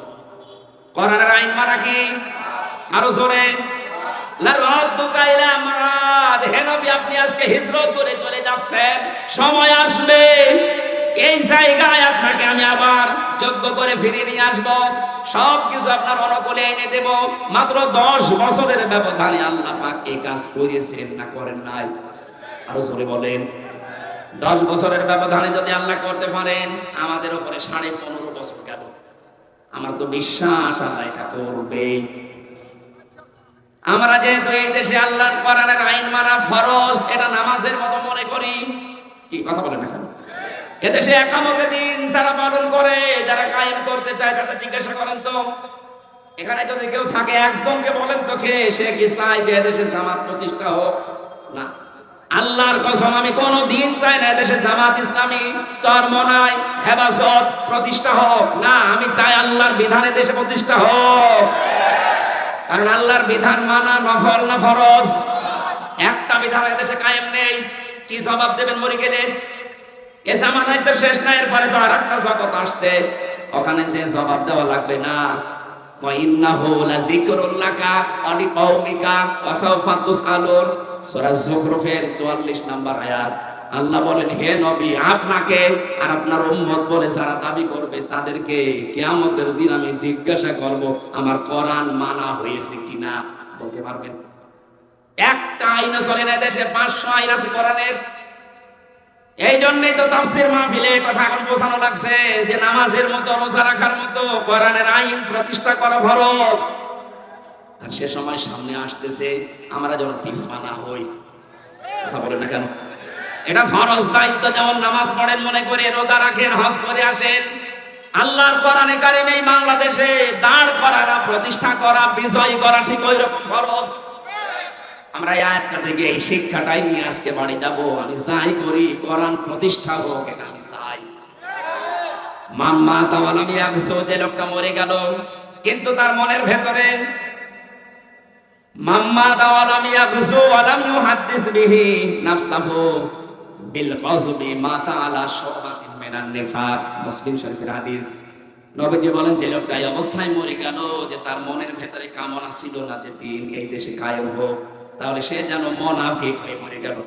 কোরআনের আইন মানা কি? আরো জোরে, লারাদ্দুকা ইলা মাআদ। হে নবী আপনি আজকে হিজরত করে চলে যাচ্ছেন, সময় আসবে এই জায়গায় আপনাকে আমি আবার যোগ্য করে ফিরিয়ে নিয়ে আসবো, সবকিছু আপনার অনুকূলে এনে দেব। মাত্র 10 বছরের ব্যবধানে আল্লাহ পাক এই কাজ করেছেন না করেন নাই? আরো জোরে বলেন। 10 বছরের ব্যবধানে যদি আল্লাহ করতে পারেন, আমাদের উপরে 15.5 বছর গেল। আমার তো বিশ্বাস আল্লাহ এটা করবে। আমরা যেহেতু এই দেশে আল্লাহর কোরআনের আইন মানা ফরজ, এটা নামাজের মতো মনে করি। কি কথা বলেন না কেন? এদেশে একামতে দিন যারা পালন করে, যারা কায়েম করতে চায়, তাদের জিজ্ঞাসা করেন তো, এখানে যদি কেউ থাকে একজনকে বলেন তো কে সে কি চায় যে এদেশে জামাত প্রতিষ্ঠা হোক? না, আল্লাহর কসম আমি কোনো দিন চাই না এদেশে জামাত ইসলামী চরমনাই হেফাজত প্রতিষ্ঠা হোক। না, আমি চাই আল্লাহর বিধানে দেশে প্রতিষ্ঠা হোক। কারণ আল্লাহর বিধান মানা নফল না ফরজ? একটা বিধান এদেশে কায়েম নেই, কি জবাব দেবেন মরে গেলে? এ জামানায় তো শেষ না, এরপরে তো আরেকটা জগৎ আসছে, ওখানে যে জবাব দেওয়া লাগবে না। ওয়া ইন্নাহু লাযিকরুল লাকা ওয়া লিকাওমিকা ওয়া সাওফা তুসআলুন, সূরা যুখরুফের 44 নম্বর আয়াত। আল্লাহ বলেন হে নবী আপনাকে আর আপনার উম্মত বলে যারা দাবি করবে তাদেরকে কিয়ামতের দিন আমি জিজ্ঞাসা করব আমার কোরআন মানা হয়েছে কিনা। বলতে পারবেন? একটা আইন চলে না দেশে, 500 আইন আছে কোরআনের। এই জন্যই তো তাফসীর মাহফিলে কথা এখন বোঝানো লাগছে যে নামাজের মতো রোজা রাখার মতো কোরআনের আইন প্রতিষ্ঠা করা ফরজ। আর সে সময় সামনে আসতেছে, আমরা যেন পিছপা না হই। কথা বলেন না কেন? এটা ফরজ দায়িত্ব। যেমন নামাজ পড়েন মনে করে, রোজা রাখেন, হজ করে আসেন, আল্লাহর কোরআনে কারিমে বাংলাদেশে দাঁড় করা, প্রতিষ্ঠা করা, বিজয় করা ঠিক ওই রকম ফরজ। আমরা এই আয়াতটা থেকে এই শিক্ষাটাই নিয়ে আজকে বাড়ি যাব। আমি চাই করি কোরআন প্রতিষ্ঠা হোক, এটা আমি চাই। মাম্মা তাওয়ালাম ইয়াকসু, যে লোকটা মরে গেল কিন্তু তার মনের ভেতরে মাম্মা তাওয়ালাম ইয়াকসু ওয়ালাম ইউহাদ্দিস বিহি নাফসাহু বিল গযবি মাতা আলা শুবাতিন মিনান নিফাক। মুসলিম শরীফের হাদিস। নবীজি বলেন যে লোকটা এই অবস্থায় মরে গেল যে তার মনের ভেতরে কামনা ছিল না যে দিন এই দেশে কায়েম হোক, তাহলে সে যেন মুনাফিক হয়ে মরে গেল।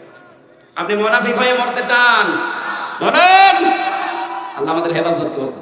আপনি মুনাফিক হয়ে মরতে চান? বলেন। আল্লাহ আমাদের হেফাজত করুন।